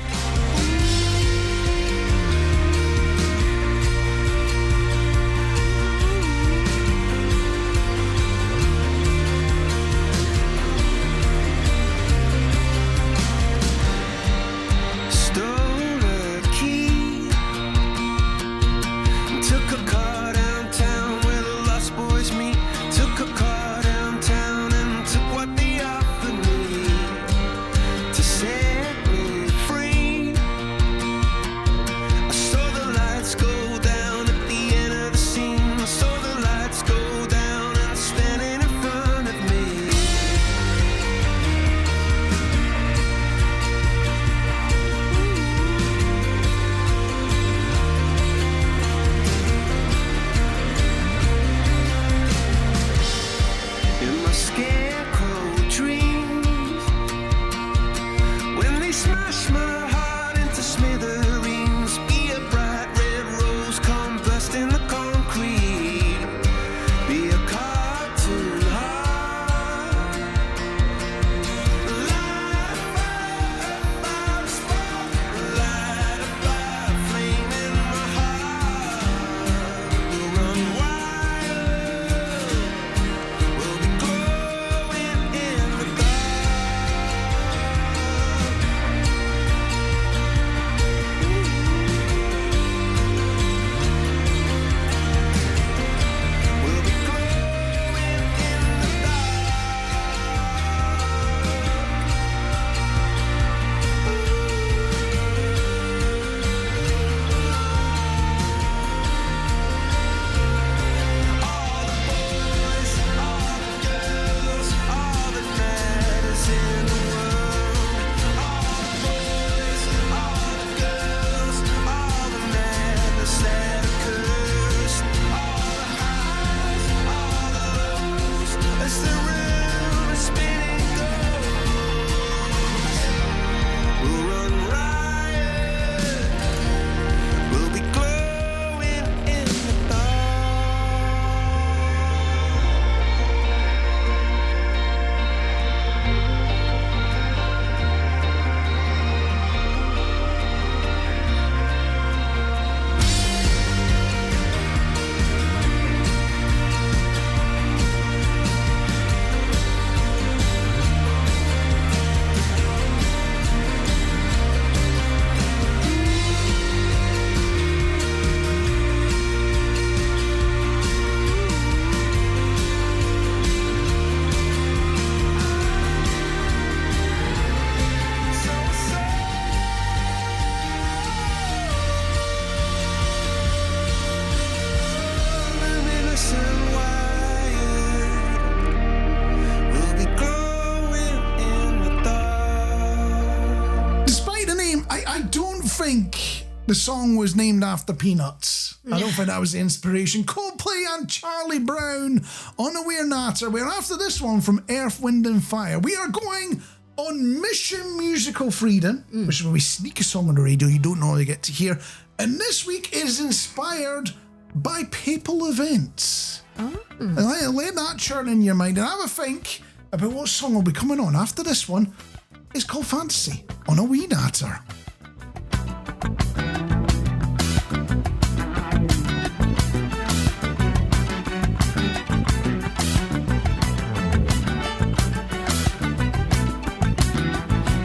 Set me free. the song was named after peanuts. I don't think that was the inspiration. Coldplay and Charlie Brown on A Wee Natter. We're after this one from Earth, Wind and Fire. We are going on Mission Musical Freedom, which is where we sneak a song on the radio you don't normally get to hear. And this week is inspired by papal events. And let that churn in your mind and have a think about what song will be coming on after this one. It's called Fantasy on A Wee Natter.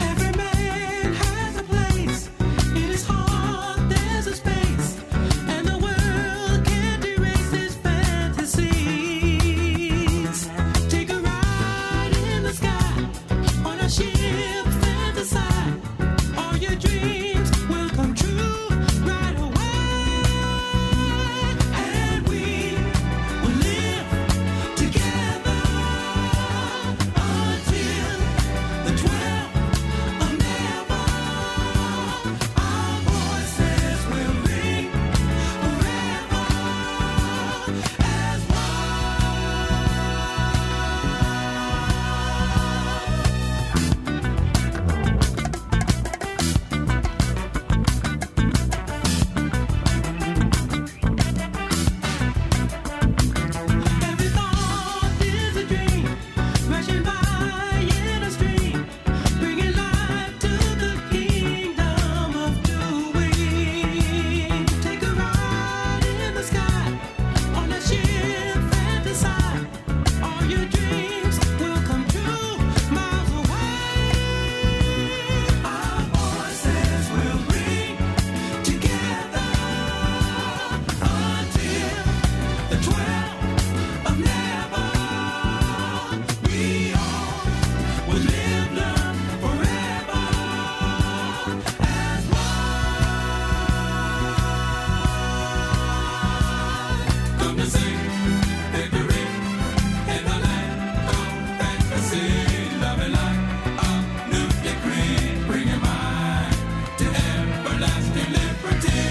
Every man has a place. In his heart there's a space, and the world can't erase his fantasies. Take a ride in the sky on a ship, fantasize. All your dreams will come true right away, and we will live together until the 12th of never. Our voices will ring forever as Every thought is a dream, rushing by in a stream, bringing life to the kingdom of doing. Take a ride in the sky on a ship, fantasize. All your dreams will come true miles away. Our voices will ring together until the 12th of never. We all will live, learn forever as one. Come to sing victory in the land of fantasy, loving like a new decree, bringing mind to everlasting liberty.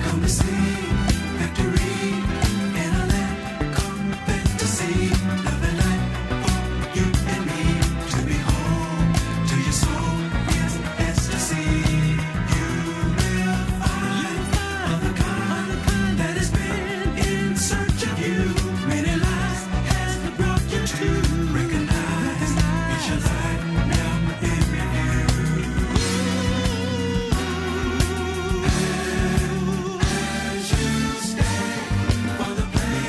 Come to see victory in a land called fantasy, loving life for you and me to be home to your soul is ecstasy. You will find other kind that has been in search of you. Many lives has brought you to recognize it's your life now in review. As you stay for the play,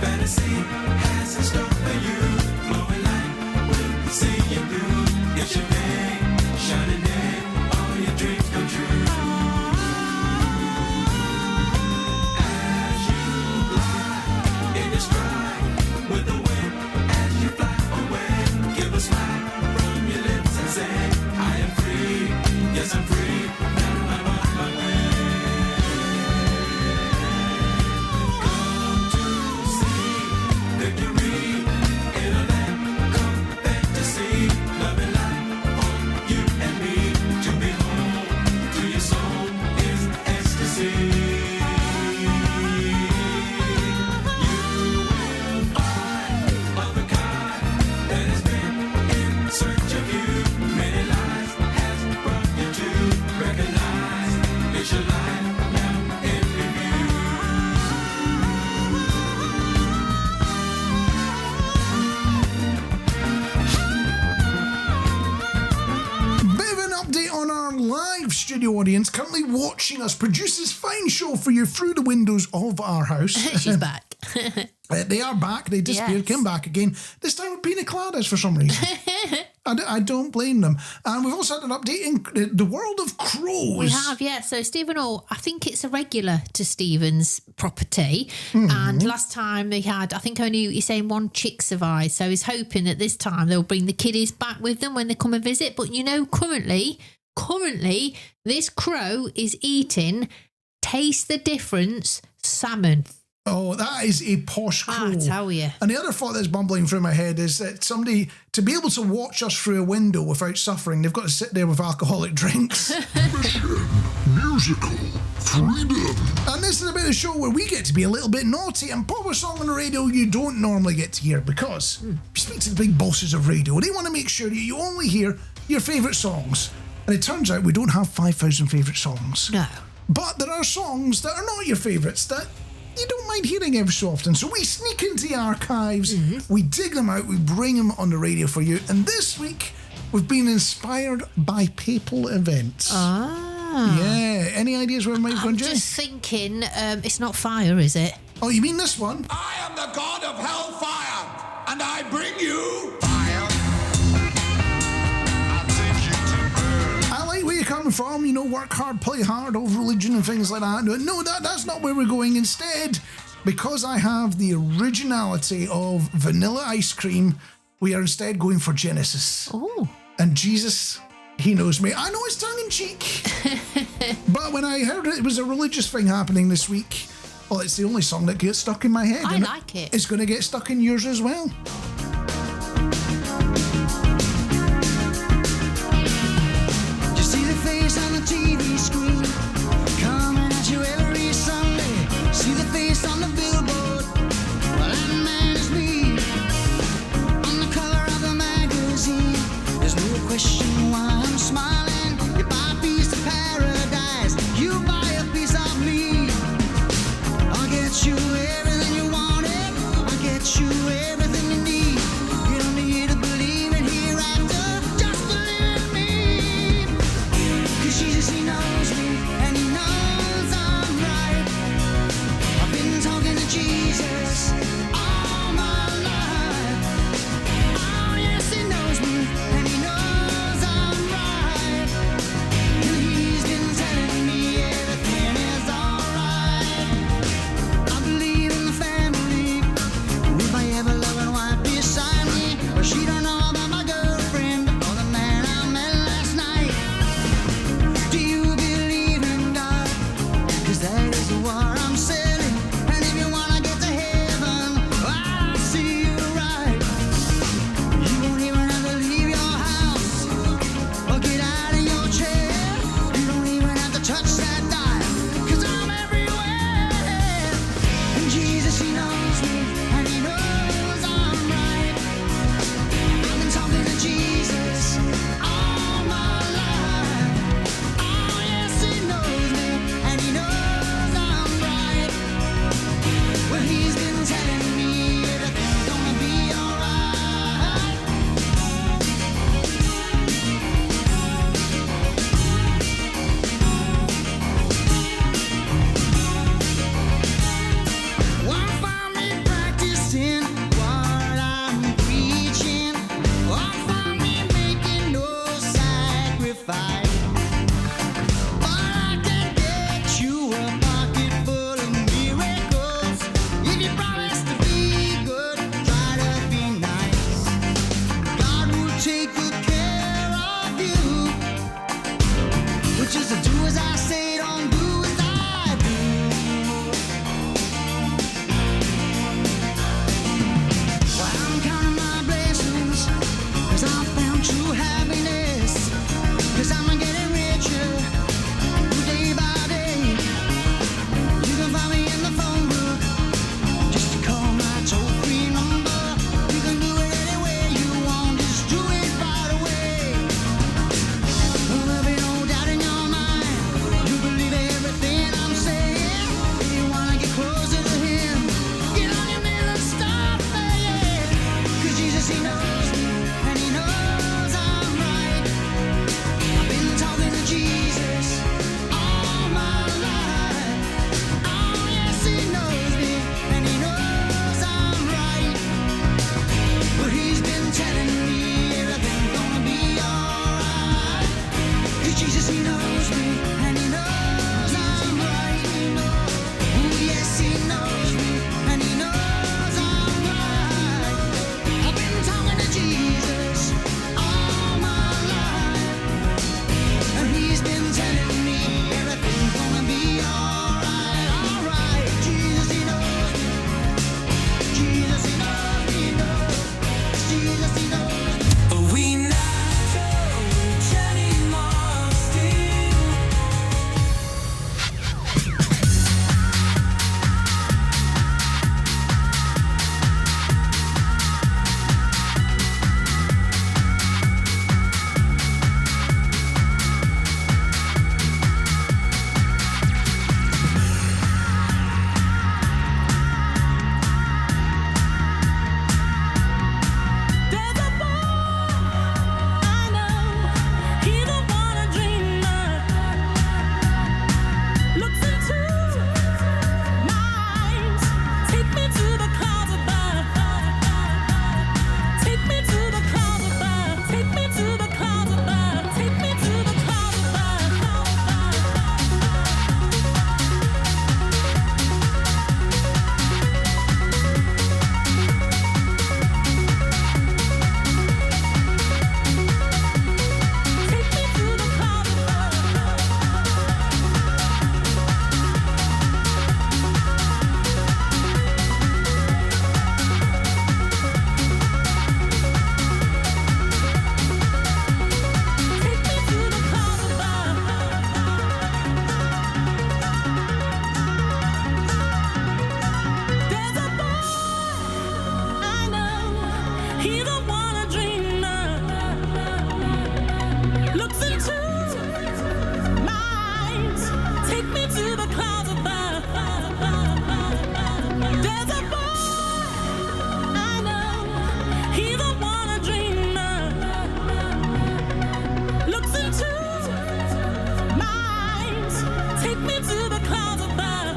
fantasy has in store for you. Glowing light will see you through. It's your day, shining day, all your dreams come true. As you glide in your stride with the wind, as you fly away, give a smile from your lips and say, I am free, yes I'm free, now I'm on my way. Come to see victory in a land called fantasy, loving life for you and me to be home to your soul is ecstasy. You will find other kind that has been in search of you. Many lives has brought you to recognize it's your life now in review. Bit of an update on our live studio audience currently watching us produce this fine show for you through the windows of our house. She's back. They are back. They disappeared, Yes. came back again. This time with pina coladas for some reason. I don't blame them. And we've also had an update in the world of crows. We have, yeah. So Stephen Hall, I think it's a regular to Stephen's property. And last time they had, I think only he's saying one chick survived. So he's hoping that this time they'll bring the kiddies back with them when they come and visit. But you know, currently, this crow is eating, taste the difference, salmon. Oh, that is a posh crow. I tell you. And the other thought that's bumbling through my head is that somebody, to be able to watch us through a window without suffering, they've got to sit there with alcoholic drinks. Musical freedom. And this is about the show where we get to be a little bit naughty and pop a song on the radio you don't normally get to hear, because you speak to the big bosses of radio, they want to make sure that you only hear your favourite songs. And it turns out we don't have 5,000 favourite songs. No. But there are songs that are not your favourites that you don't mind hearing every so often. So we sneak into the archives, we dig them out, we bring them on the radio for you. And this week, we've been inspired by papal events. Yeah. Any ideas where we might have gone, Jen? I'm just thinking, it's not fire, is it? Oh, you mean this one? I am the god of hellfire, and I bring you fire. I like where you're coming from, you know, work hard, play hard, over religion and things like that. No, that's not where we're going. Instead, because I have the originality of vanilla ice cream, we are instead going for Genesis. Oh. And Jesus, he knows me. I know it's tongue-in-cheek. But when I heard it was a religious thing happening this week, well, it's the only song that gets stuck in my head. I and like it. It's going to get stuck in yours as well. On the TV screen, coming at you every Sunday. See the face on the billboard. Well, that man is me. On the cover of the magazine, there's no question why I'm smiling. You buy a piece of paradise, you buy a piece of me. I'll get you everything you wanted. I'll get you everything you need. You don't need to believe in hereafter, just believe in me. 'Cause Jesus, he knows me, and he knows I'm right. I've been talking to Jesus all my life. Oh, yes, he knows me, and he knows I'm right. And he's been telling me everything is alright. I believe in the family, with my ever-loving wife beside me. But she don't know about my girlfriend or the man I met last night. Do you believe in God? 'Cause that is what I'm selling. And if you wanna get to heaven, I'll see you right. You won't even have to leave your house or get out of your chair. You don't even have to touch that dial, 'cause I'm everywhere. And Jesus, he knows me, and he knows I'm right. I've been talking to Jesus all my life. Oh, yes, he knows me, and he knows I'm right. Well, he's been telling me everything's gonna be alright. Won't find me practicing what I'm preaching. Won't find me making no sacrifice. But I can get you a pocket full of miracles. If you promise to be good, try to be nice. God will take good care of you. Which is to do as I say, don't do as I do. Well, I'm counting my blessings, 'cause I found true happiness. 'Cause I'm getting richer day by day. You can find me in the phone book, just to call my toll-free number. You can do it any way you want, just do it right away. There'll be no doubt in your mind. knows me, and he knows I'm right. Oh, yes, he knows me, and he knows I'm right. I've been talking to Jesus all my life, and he's been telling me everything's gonna be alright, alright. Jesus, he knows me. Jesus, he knows me, he knows. Jesus, he knows me. A wee natter with Jenny and Marc still. There's a boy I know, he's the one I dream of. Looks into my eyes, take me to the clouds above. Take me to the clouds above. Take me to the clouds above. Take me to the clouds above. Take me to the clouds Take me to the clouds There's a boy I know, he's the one I dream of. Looks into my eyes, take me to the clouds above. There's a boy I know, he's the one I dream of. Looks into my eyes, take me to the clouds above.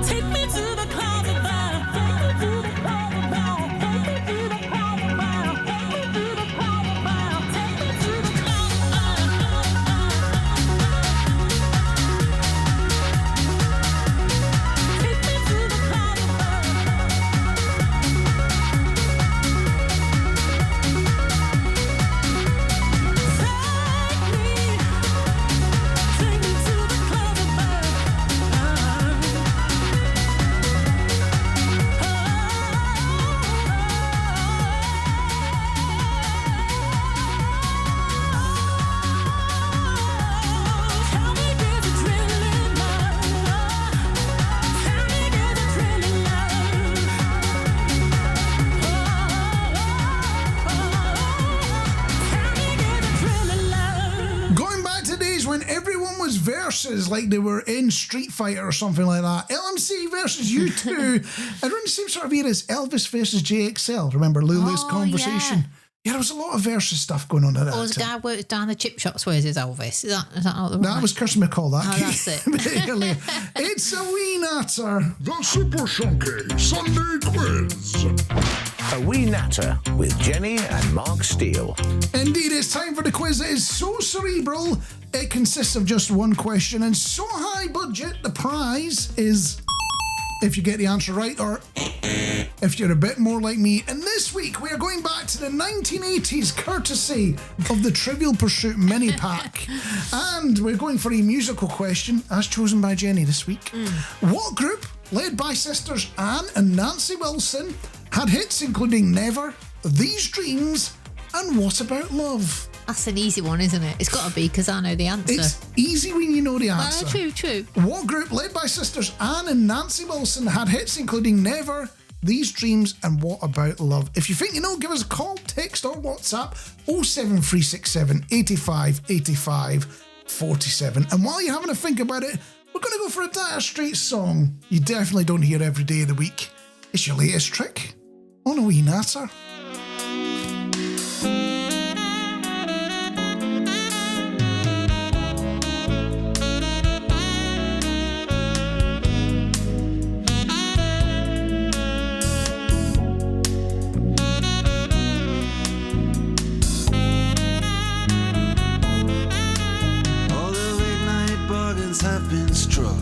Take me to the clouds above. Take me to the clouds above. Take me to the clouds above. Take me to the clouds above. Take me to the clouds Take me to the clouds Take me to the clouds Tell me there's a thrill in love. Tell me there's a thrill in love. Tell me there's a thrill in love. Going back to days when everyone was versus like they were in Street Fighter or something like that. LMC versus U2. Around the same sort of era as Elvis versus JXL. Remember Lulu's Oh, Conversation? Yeah, there was a lot of versus stuff going on at that Or the time. guy works down the chip shops. Where's his Elvis? Is that not the one? That was Kirsten McCall, that. Oh, that's it. Earlier. It's a wee natter. The Super Shonky Sunday Quiz. A Wee Natter with Jenny and Marc Steele. Indeed, it's time for the quiz. It is so cerebral, it consists of just one question, and so high budget, the prize is if you get the answer right, or if you're a bit more like me. And this week, we are going back to the 1980s, courtesy of the Trivial Pursuit mini pack. And we're going for a musical question, as chosen by Jenny this week. What group, led by sisters Anne and Nancy Wilson, had hits including Never, These Dreams, and What About Love? That's an easy one, isn't it? It's got to be, because I know the answer. It's easy when you know the answer. True. What group, led by sisters Anne and Nancy Wilson, had hits including Never, These Dreams, and What About Love? If you think you know, give us a call, text, or WhatsApp 07367 85 85 47. And while you're having a think about it, we're going to go for a Dire Straits song you definitely don't hear every day of the week. It's your latest trick on A Wee Natter. balance have been struck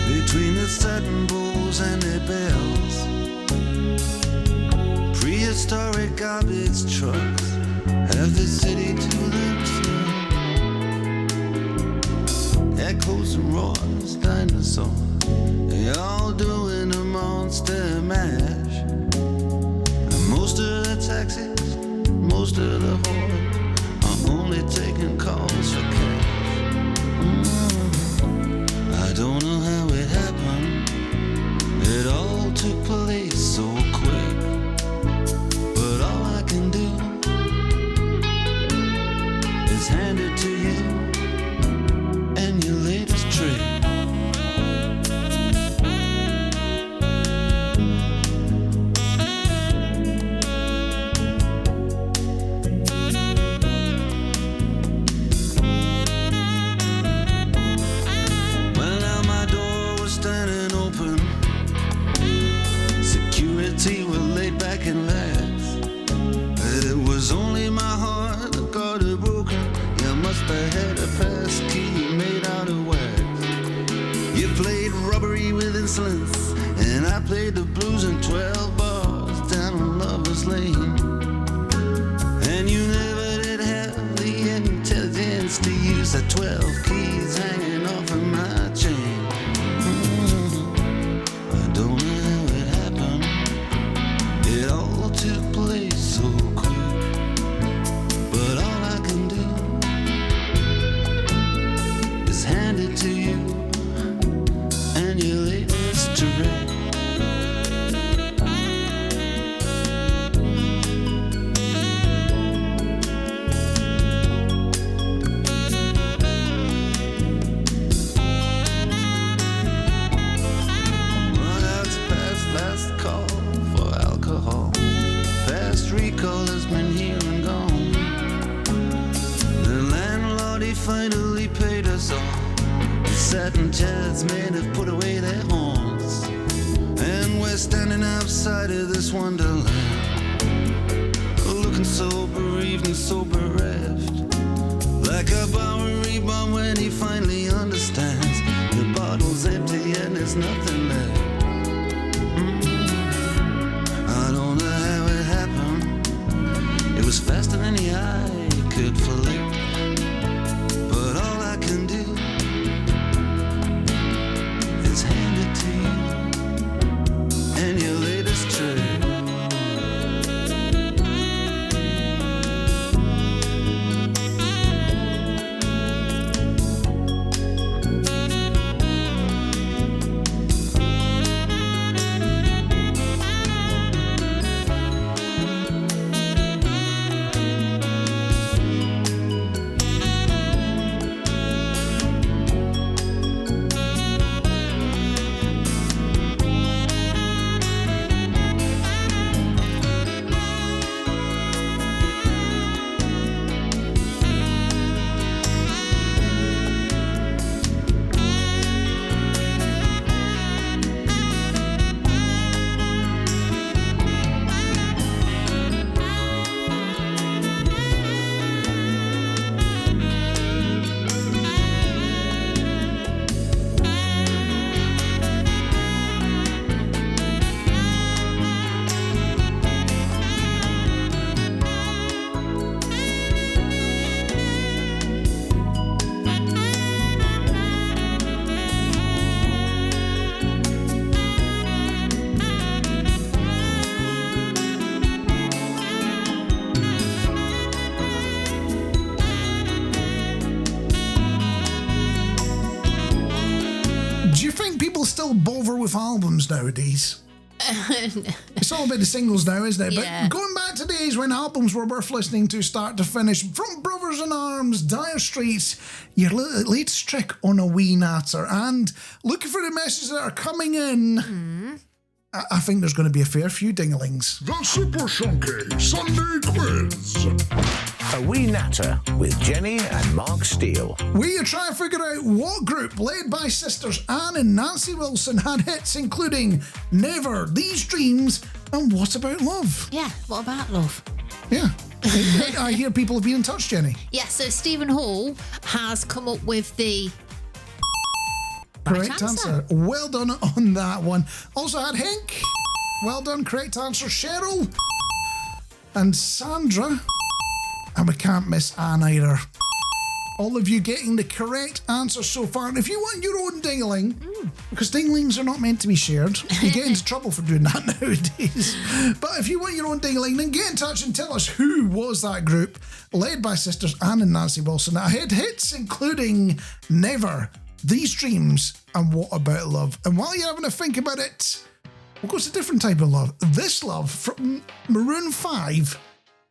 between the satin bowls and their bells. Prehistoric garbage trucks have the city to themselves. Echoes and roars, dinosaurs, they all doing a monster mash. And most of the taxis, most of the hordes are only taking calls for cash. I don't know how it happened. It all took place so quick. But all I can do is hand it to you and your latest trick. Well, now my door was standing open. Security were laid back and lax. It was only my heart that got it broken. You must have had a pass key made out of wax. You played robbery with insolence, and I played the blues in 12 bars down Lover's Lane. And you never did have the intelligence to use the 12 keys hanging off of my chain. I don't know how it happened. It all took place so quick. But all I can do is hand it to you and your latest trick. Well, that's past last call for alcohol. Fast recall has been here and gone. The landlord, he finally paid us all. The satin chairs men have put away their horns. And we're standing outside of this wonderland, looking so bereaved and so bereft. Like a Bowery bum when he finally understands the bottle's empty and there's nothing left. I don't know how it happened. It was faster than the eye could flick. But all I can do is hand it to you and your latest trick. Do you think people still bother with albums nowadays? It's all about the singles now, isn't it? Yeah. But going back to days when albums were worth listening to start to finish, from Brothers in Arms, Dire Straits, your latest trick on A Wee Natter, and looking for the messages that are coming in. I think there's going to be a fair few dinglings. The Super Shunky Sunday Quiz. A Wee Natter with Jenny and Marc Steele. We are trying to figure out what group, led by sisters Anne and Nancy Wilson, had hits including Never, These Dreams, and What About Love? Yeah, what about love? Yeah. I hear people have been in touch, Jenny. Yeah, so Stephen Hall has come up with the Correct answer. Well done on that one. Also had Hank. Well done. Correct answer. Cheryl. And Sandra. And we can't miss Anne either. All of you getting the correct answer so far. And if you want your own ding-a-ling, because ding-a-lings are not meant to be shared, you get into trouble for doing that nowadays. But if you want your own ding-a-ling, then get in touch and tell us who was that group, led by sisters Anne and Nancy Wilson, that had hits including Never, These Dreams, and What About Love. And while you're having a think about it, we'll go to a different type of love. This love from Maroon 5,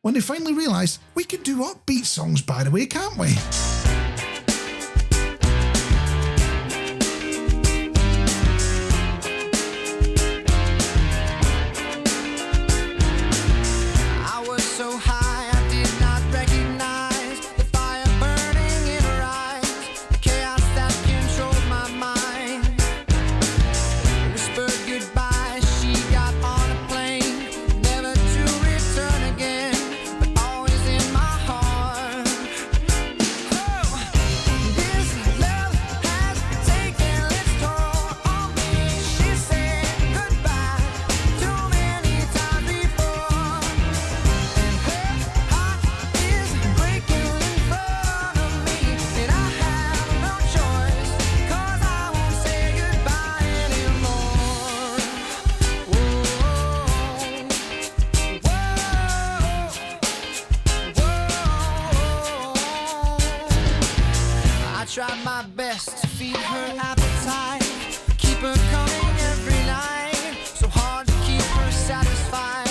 when they finally realised we could do upbeat songs, by the way, can't we? I was so high I did not recognize the fire burning in her eyes, the chaos that controlled my mind. Whispered goodbye, she got on a plane, never to return again, but always in my heart. Oh, this love has taken its toll on me. She said goodbye too many times before. Is breaking in front of me, and I have no choice, 'cause I won't say goodbye anymore. Whoa, I tried my best to feed her appetite, keep her coming every night, so hard to keep her satisfied.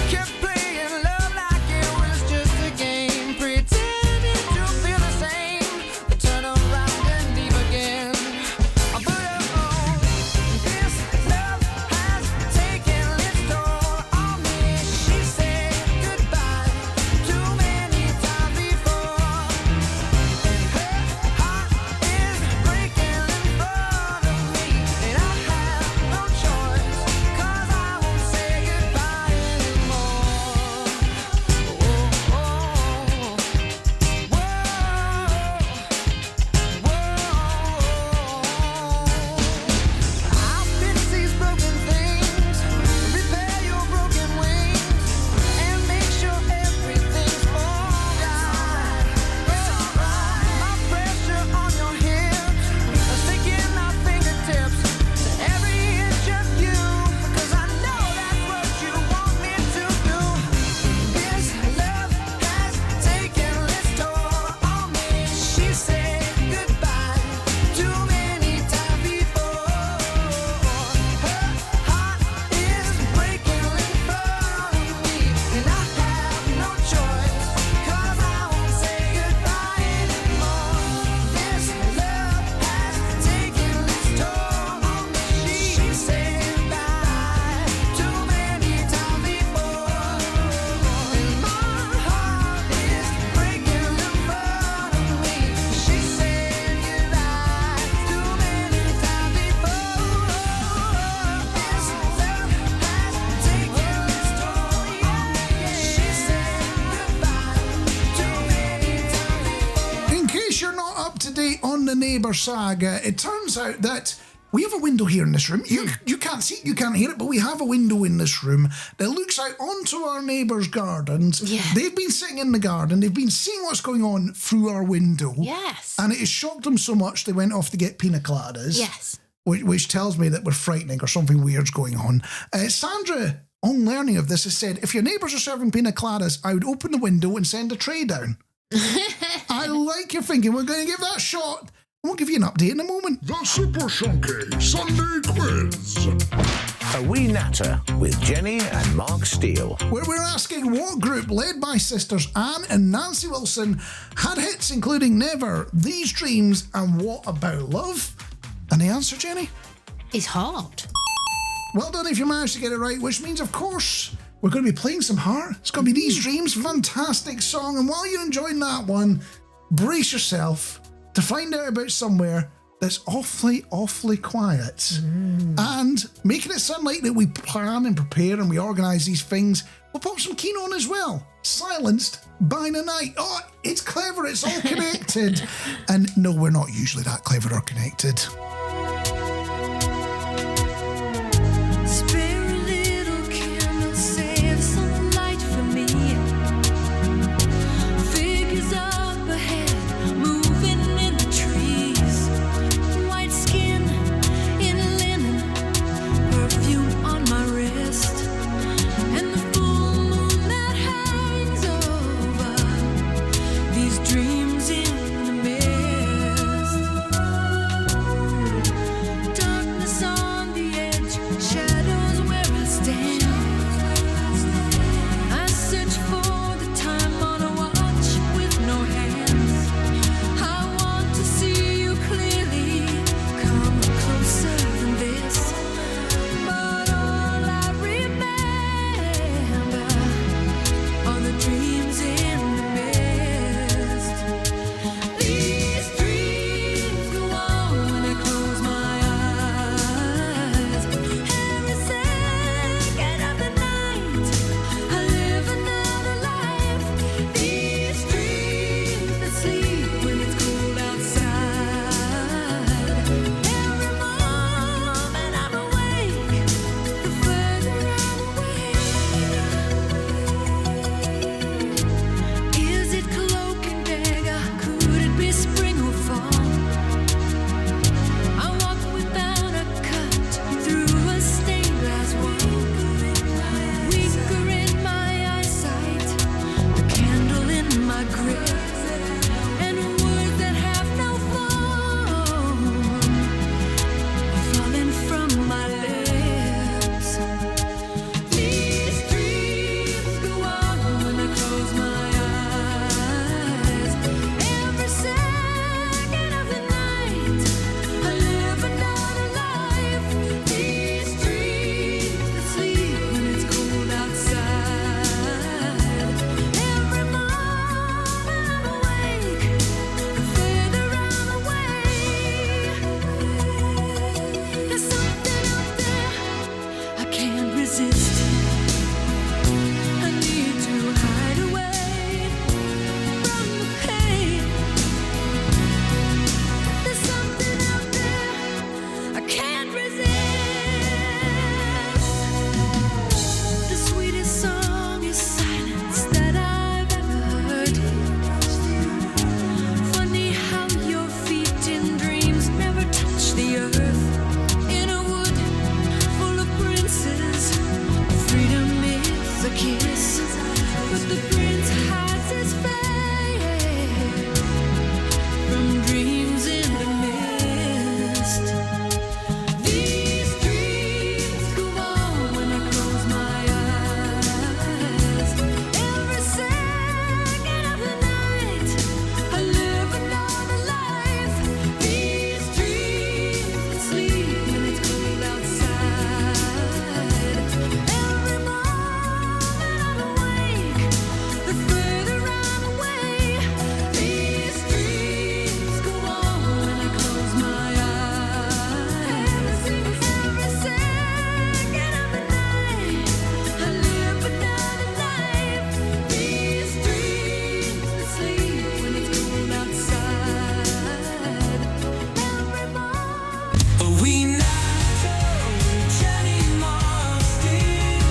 Kept playing love like it was just a game, pretending to feel the same, then turn around and leave again. But oh, this love has taken its toll on me. She said goodbye too many times before, and her heart is breaking in front of me, and I have no choice, 'cause I won't say goodbye anymore. I'll fix these broken things, repair your broken wings, and make sure everything's alright. My pressure on your hips, sticking my fingertips to every inch of you, 'cause I know that's what you want me to do. This love has taken its toll on me. She said goodbye too many times before. Her heart is breaking in front of me, and I have no choice, 'cause I won't say goodbye anymore. This love has taken its toll on me. She said goodbye too many times before, and my heart is breaking in front of me. She said goodbye too many times before. This love has taken its toll on me. She said goodbye too many times before. In case you're not up to date on the Neighbour saga, it turns out that we have a window here in this room. You can't see it, you can't hear it, but we have a window in this room that looks out onto our neighbours' gardens. Yeah. They've been sitting in the garden, they've been seeing what's going on through our window. Yes. And it has shocked them so much they went off to get pina coladas. Yes. Which tells me that we're frightening or something weird's going on. Sandra, on learning of this, has said, if your neighbours are serving pina coladas, I would open the window and send a tray down. I like your thinking. We're going to give that a shot. We'll give you an update in a moment. The Super Shonky Sunday Quiz. A Wee Natter with Jenny and Marc Steele. Where we're asking what group, led by sisters Anne and Nancy Wilson, had hits including Never, These Dreams, and What About Love? And the answer, Jenny? It's hard. Well done if you managed to get it right, which means, of course, we're going to be playing some Heart. It's going to be These Dreams, fantastic song. And while you're enjoying that one, brace yourself to find out about somewhere that's awfully, awfully quiet. And making it sound like that we plan and prepare and we organise these things, we'll pop some Keen on as well. silenced by the night. Oh, it's clever. It's all connected. And no, we're not usually that clever or connected. Spare a little candle, save some light for me. Figures up ahead, moving in the trees. White skin in linen, perfume on my wrist, and the full moon that hangs over these dreams in the mist. Darkness on the edge, shadows where I stand. I search for the time on a watch with no hands. I want to see you clearly, come closer than this. But all I remember are the dreams in the mist. These dreams go on when I close my eyes. Every second of the night, I live another life. These dreams that sleep when it's cold outside. Every moment I'm awake, the further I'm away. Is it cloak and dagger? Could it be spring or fall? I walk without a cut through a stained glass wall. Weaker in my eyesight, the candle in my grip, and words that have no form are falling from my lips. These dreams go on when I close my eyes. Every second of the night, I live another life. These dreams that sleep when it's cold outside. Every moment I'm awake, the further I'm away. There's something out there I can't resist. I need to hide away from the pain. There's something out there I can't resist. The sweetest song is silence that I've ever heard. Funny how your feet in dreams never touch the earth. In a wood full of princes, freedom is a kiss, but the prince hides his face from dreams in the mist. These dreams go on when I close my eyes. Every second of the night, I live another life. These dreams that sleep when it's cold outside. Every moment I'm awake, the further I'm away. These dreams go on when I close my eyes. Every second of the night, I live another life. These dreams that sleep when it's cold outside. Every moment. A wee natter, Jenny and Marc still.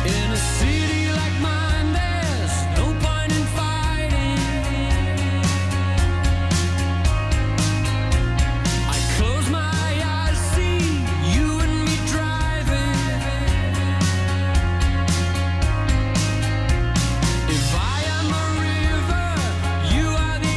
In a city like mine, there's no point in fighting. I close my eyes, see you and me driving. If I am a river, you are the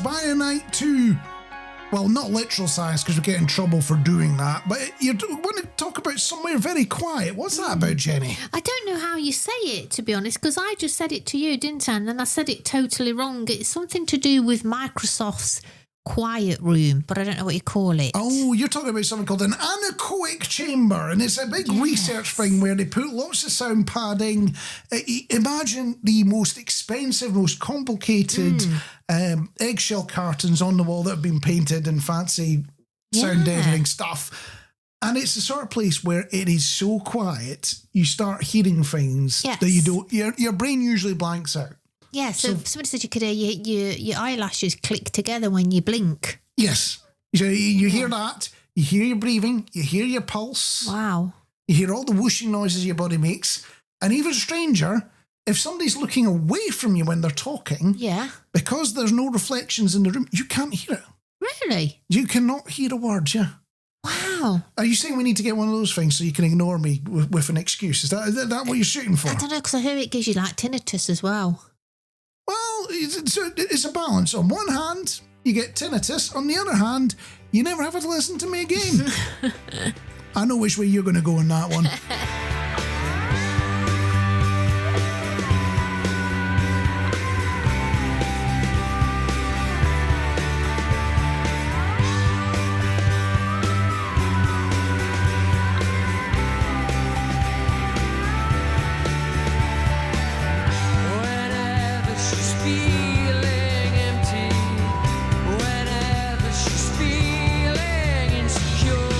by a night to, well, not literal science because we get in trouble for doing that, but you want to talk about somewhere very quiet. What's that about, Jenny? I don't know how you say it, to be honest, because I just said it to you, didn't I? And then I said it totally wrong. It's something to do with Microsoft's quiet room, but I don't know what you call it. Oh, you're talking about something called an anechoic chamber, and it's a big research thing where they put lots of sound padding. Imagine the most expensive, most complicated eggshell cartons on the wall that have been painted in fancy sound deadening stuff. And it's the sort of place where it is so quiet, you start hearing things that you don't. Your brain usually blanks out. Yeah, so somebody said you could hear your eyelashes click together when you blink. Yes. So you hear that, you hear your breathing, you hear your pulse. Wow. You hear all the whooshing noises your body makes. And even stranger, if somebody's looking away from you when they're talking, because there's no reflections in the room, you can't hear it. Really? You cannot hear a word, Wow. Are you saying we need to get one of those things so you can ignore me with an excuse? Is that what you're shooting for? I don't know, because I hear it gives you like tinnitus as well. Well, it's a balance. On one hand, you get tinnitus. On the other hand, you never have to listen to me again. I know which way you're going to go on that one. Whenever she's feeling empty, whenever she's feeling insecure,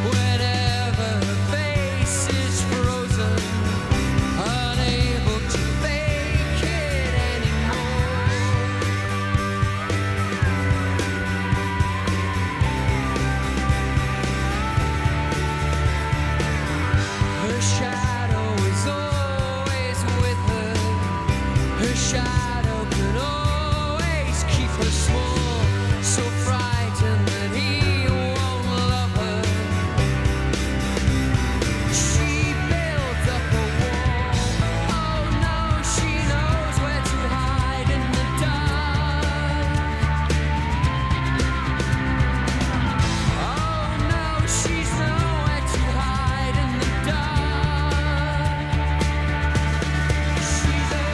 whenever her face is frozen, unable to fake it anymore. Her shadow is always with her. Her shadow can always keep her small, so frightened that he won't love her. She builds up a wall. Oh no, she knows where to hide in the dark. Oh no, she's nowhere to hide in the dark. She's a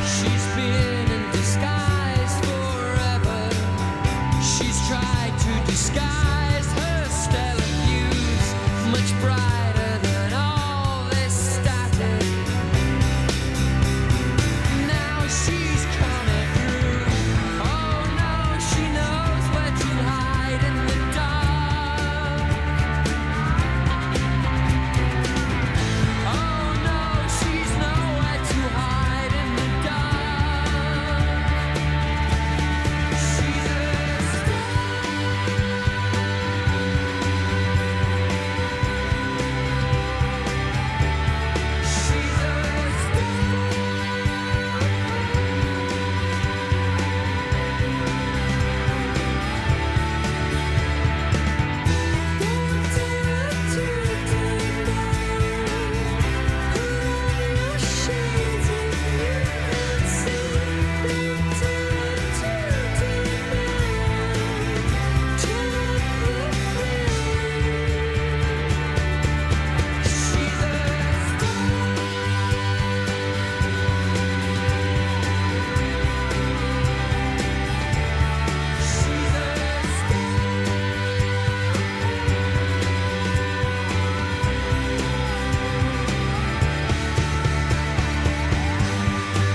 She's been in disguise forever. She's tried to disguise her stellar views, much brighter than all this static. Now she's coming through. Oh no, she knows where to hide in the dark. Oh no, she's nowhere to hide in the dark. She's a star. She's a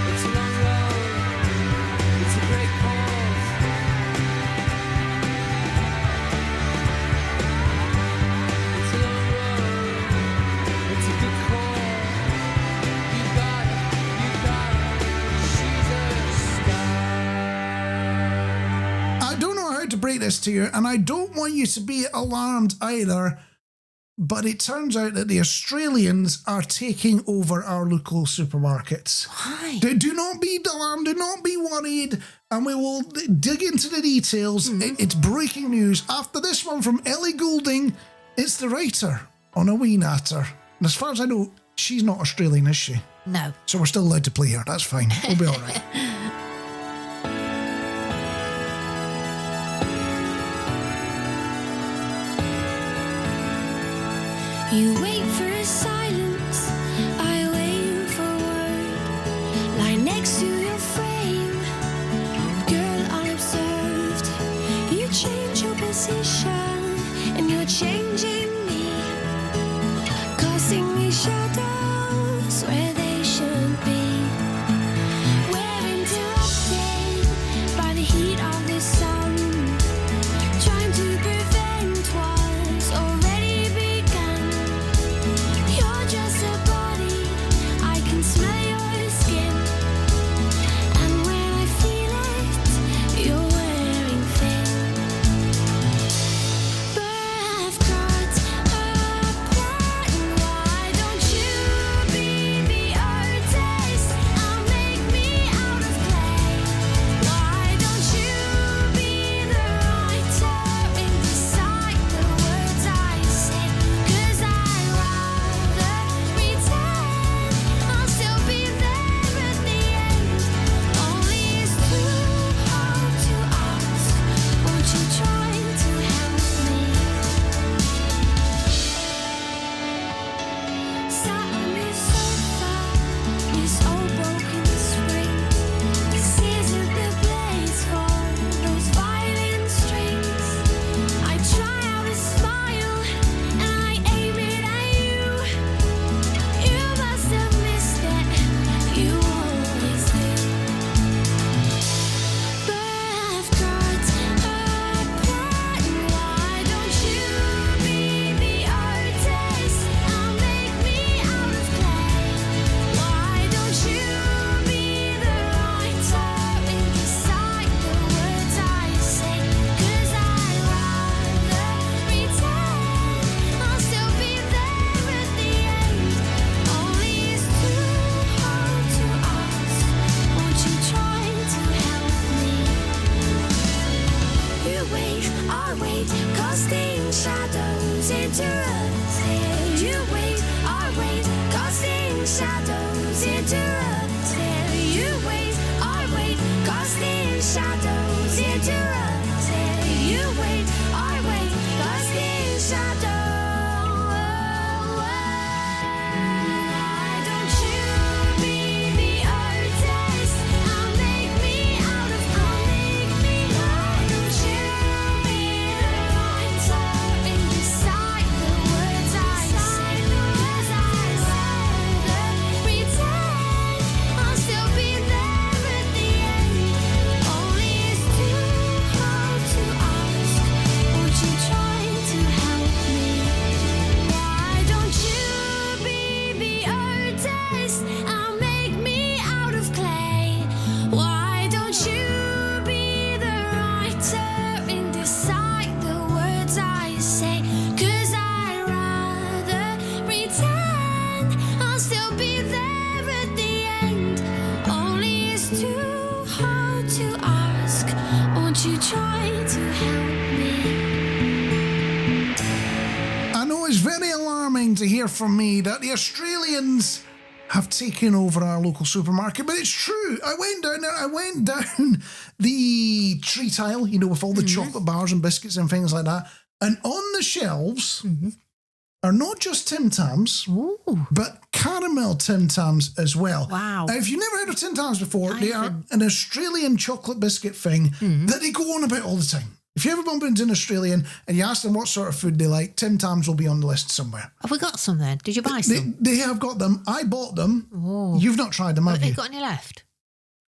It's a long road. It's a great cause. It's a long road. It's a good cause. You got it. You got it. She's a star. I don't know how to break this to you, and I don't want you to be alarmed either. but it turns out that the Australians are taking over our local supermarkets. Why? Do not be alarmed, do not be worried, and we will dig into the details. It's breaking news. After this one from Ellie Goulding, it's the writer on A Wee Natter. And as far as I know, she's not Australian, is she? No. So we're still allowed to play her. That's fine. We'll be all right. You wait for silence, I wait for word. Lie next to your frame, girl unobserved. You change your position, and you're changing me, causing me shadows where they should be. We're interrupted by the heat of the sun, trying to prevent what's already begun. You're just a body, I can smell your skin, and when I feel it, you're wearing thin. But I've got a plan, why don't you be the artist? I'll make me out of clay. Why don't you be the writer and decide the words I say? 'Cause I'd rather pretend I'll still be there at the end. Only it's too hard to ask. Won't you try to help me? Sat on this sofa, this old broken spring. Seasoned the blades for those violin strings. I try out a smile and I aim it at you. You must have missed it, you always do. But I've got a plan, why don't you be the artist? I'll make me out of clay. Why don't you be the writer and decide the words I say? 'Cause I'd rather pretend I'll still be there at the end. Only it's too hard to ask. Won't you try to help me? You wait, I wait, casting shadows into us. You wait, I wait, casting shadows into us. You wait, I wait, casting shadows into us. You wait, I wait, casting shadows. Why don't you be the artist? I'll make me out of clay. Why don't you be the writer and decide the words I say? 'Cause I'd rather pretend I'll still be there at the end. Only it's too hard to ask. Won't you try to help me? Why don't you be the artist? I'll make me out of clay. Why don't you be the writer and decide the words I say? 'Cause I'd rather pretend I'll still be there at the end. Only it's too hard to ask. Won't you try to help me? I know it's very alarming to hear from me that the Australians have taken over our local supermarket, but it's true. I went down there, I went down the treat aisle, you know, with all the chocolate bars and biscuits and things like that. And on the shelves are not just Tim Tams, but caramel Tim Tams as well. Wow. Now, if you've never heard of Tim Tams before, they are haven't. an Australian chocolate biscuit thing that they go on about all the time. If you ever bump into an Australian and you ask them what sort of food they like, Tim Tams will be on the list somewhere. Have we got some then? Did you buy some? They have got them. I bought them. Oh. You've not tried them, have Have you? you got any left?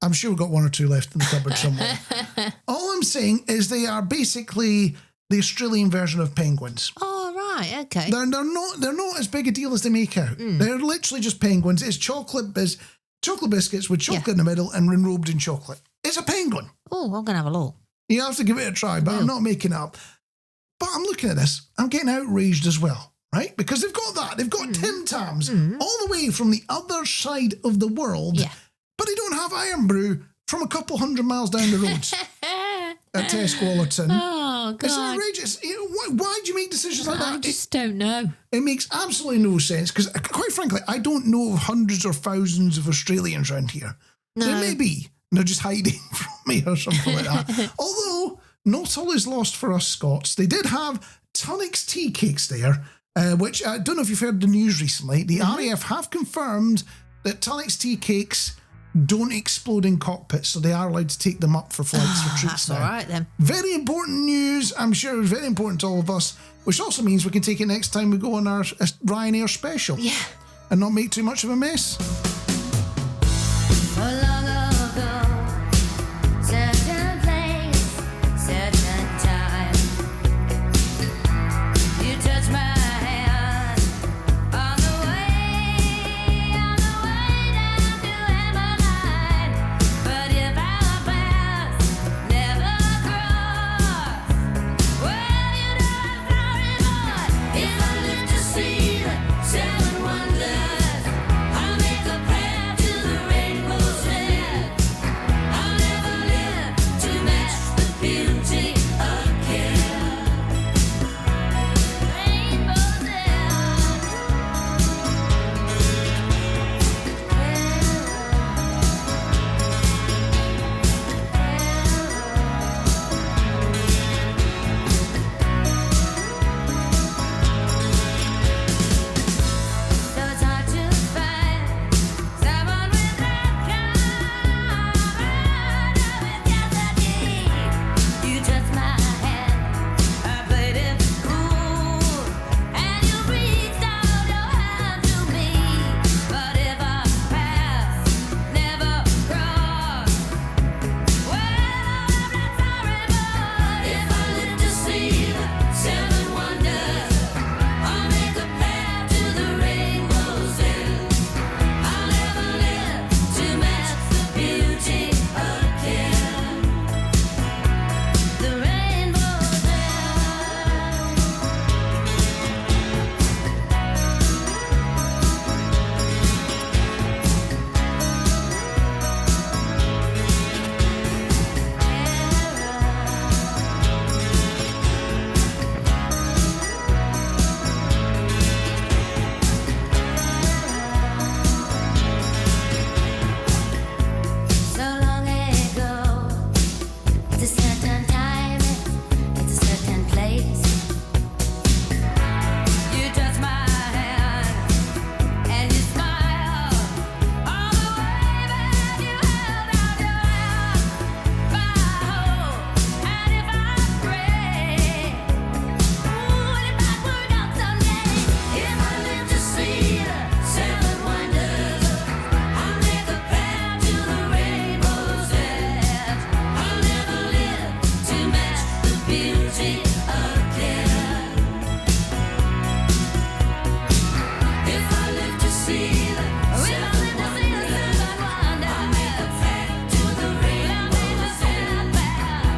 I'm sure we've got one or two left in the cupboard somewhere. All I'm saying is they are basically the Australian version of penguins. Oh, right, okay. They're not as big a deal as they make out. They're literally just penguins. It's chocolate biscuits with chocolate in the middle and enrobed in chocolate. It's a penguin. Oh, I'm going to have a look. You have to give it a try, but I'm not making it up. But I'm looking at this. I'm getting outraged as well, right? Because they've got that. They've got Tim Tams all the way from the other side of the world, but they don't have Iron Brew from a couple 100 miles down the road at Tesco Allerton. Oh, God. It's outrageous. Why do you make decisions like that? I just don't know. It makes absolutely no sense because, quite frankly, I don't know of hundreds or thousands of Australians around here. No. There may be. They're just hiding from me or something like that. Although, not all is lost for us Scots. They did have Tunnocks tea cakes there, which I don't know if you've heard the news recently. The RAF have confirmed that Tunnocks tea cakes don't explode in cockpits, so they are allowed to take them up for flights for troops That's now. all right then. Very important news. I'm sure it's very important to all of us, which also means we can take it next time we go on our Ryanair special. Yeah. And not make too much of a mess. Certain place, certain time. You touch my hand on the way down to Emmeline. But if our paths never cross, well, you know I'm sorry, but if I live to see the 7 wonders, I'll make a prayer to the rainbow's end. I'll never live to match the beauty again. Rainbow's so it's hard to find someone with that kind of intensity. You touch my hand, I played it cool, and you reached out your hand to me. But if our paths never cross, well, I'm not sorry, but if I live to see the 7 wonders, I'll make a path to the rainbow's end. I'll never live to match the beauty again. The rainbow's end. So long ago, it's a certain time, it's a certain place. You touch my hand and you smile all the way that you held out your hand. My hope, and if I pray, ooh, if I were out someday, if I live to see the 7 wonders, I'll make a path to the rainbow's edge. I'll never live to match the beauty again. If I live to see the 7 wonders, I'll make a path to the rainbow's edge.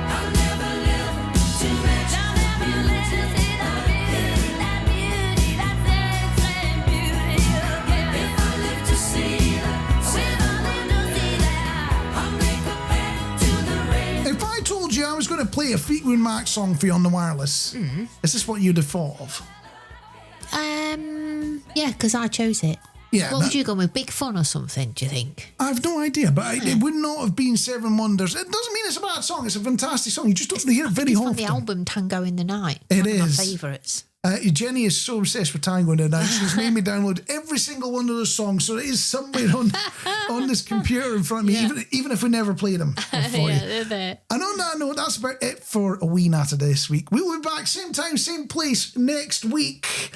I'll never live to match the beauty again. That beauty, that same beauty again. If I live to see the 7 wonders, I'll make a path to the rainbow. If I told you I was going to play a Fleetwood Mac song for you on the wireless, is this what you'd have thought of? Yeah, because I chose it. Yeah, What would you go with? Big Fun or something, do you think? I've no idea, but it would not have been 7 Wonders. It doesn't mean it's a bad song. It's a fantastic song. You just don't hear it very It's often. from the album Tango in the Night. It One of my is. favourites. Jenny is so obsessed with Tango in the Night. She's made me download every single one of those songs, so it is somewhere on this computer in front of me, even if we never play them for you. Yeah, they're there. And on that note, that's about it for A Wee Natter this week. We'll be back same time, same place next week.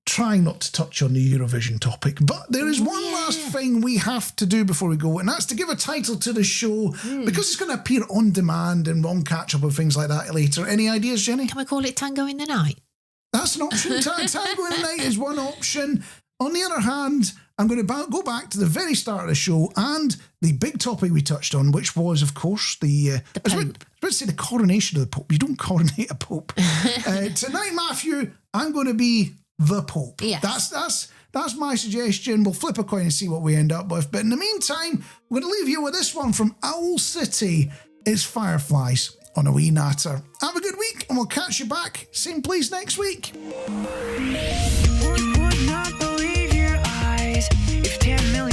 Trying not to touch on the Eurovision topic, but there is one last thing we have to do before we go, and that's to give a title to the show because it's going to appear on demand and on catch up and things like that later. Any ideas, Jenny? Can we call it Tango in the Night? That's an option. Tango in the Night is one option. On the other hand, I'm going to go back to the very start of the show and the big topic we touched on, which was, of course, the Pope. I was about to say the coronation of the Pope. You don't coronate a Pope. Tonight, Matthew, I'm going to be the Pope. Yes. That's my suggestion. We'll flip a coin and see what we end up with. But in the meantime, we're going to leave you with this one from Owl City. It's Fireflies on A Wee Natter. Have a good week, and we'll catch you back same place next week. You would not believe your eyes if 10 million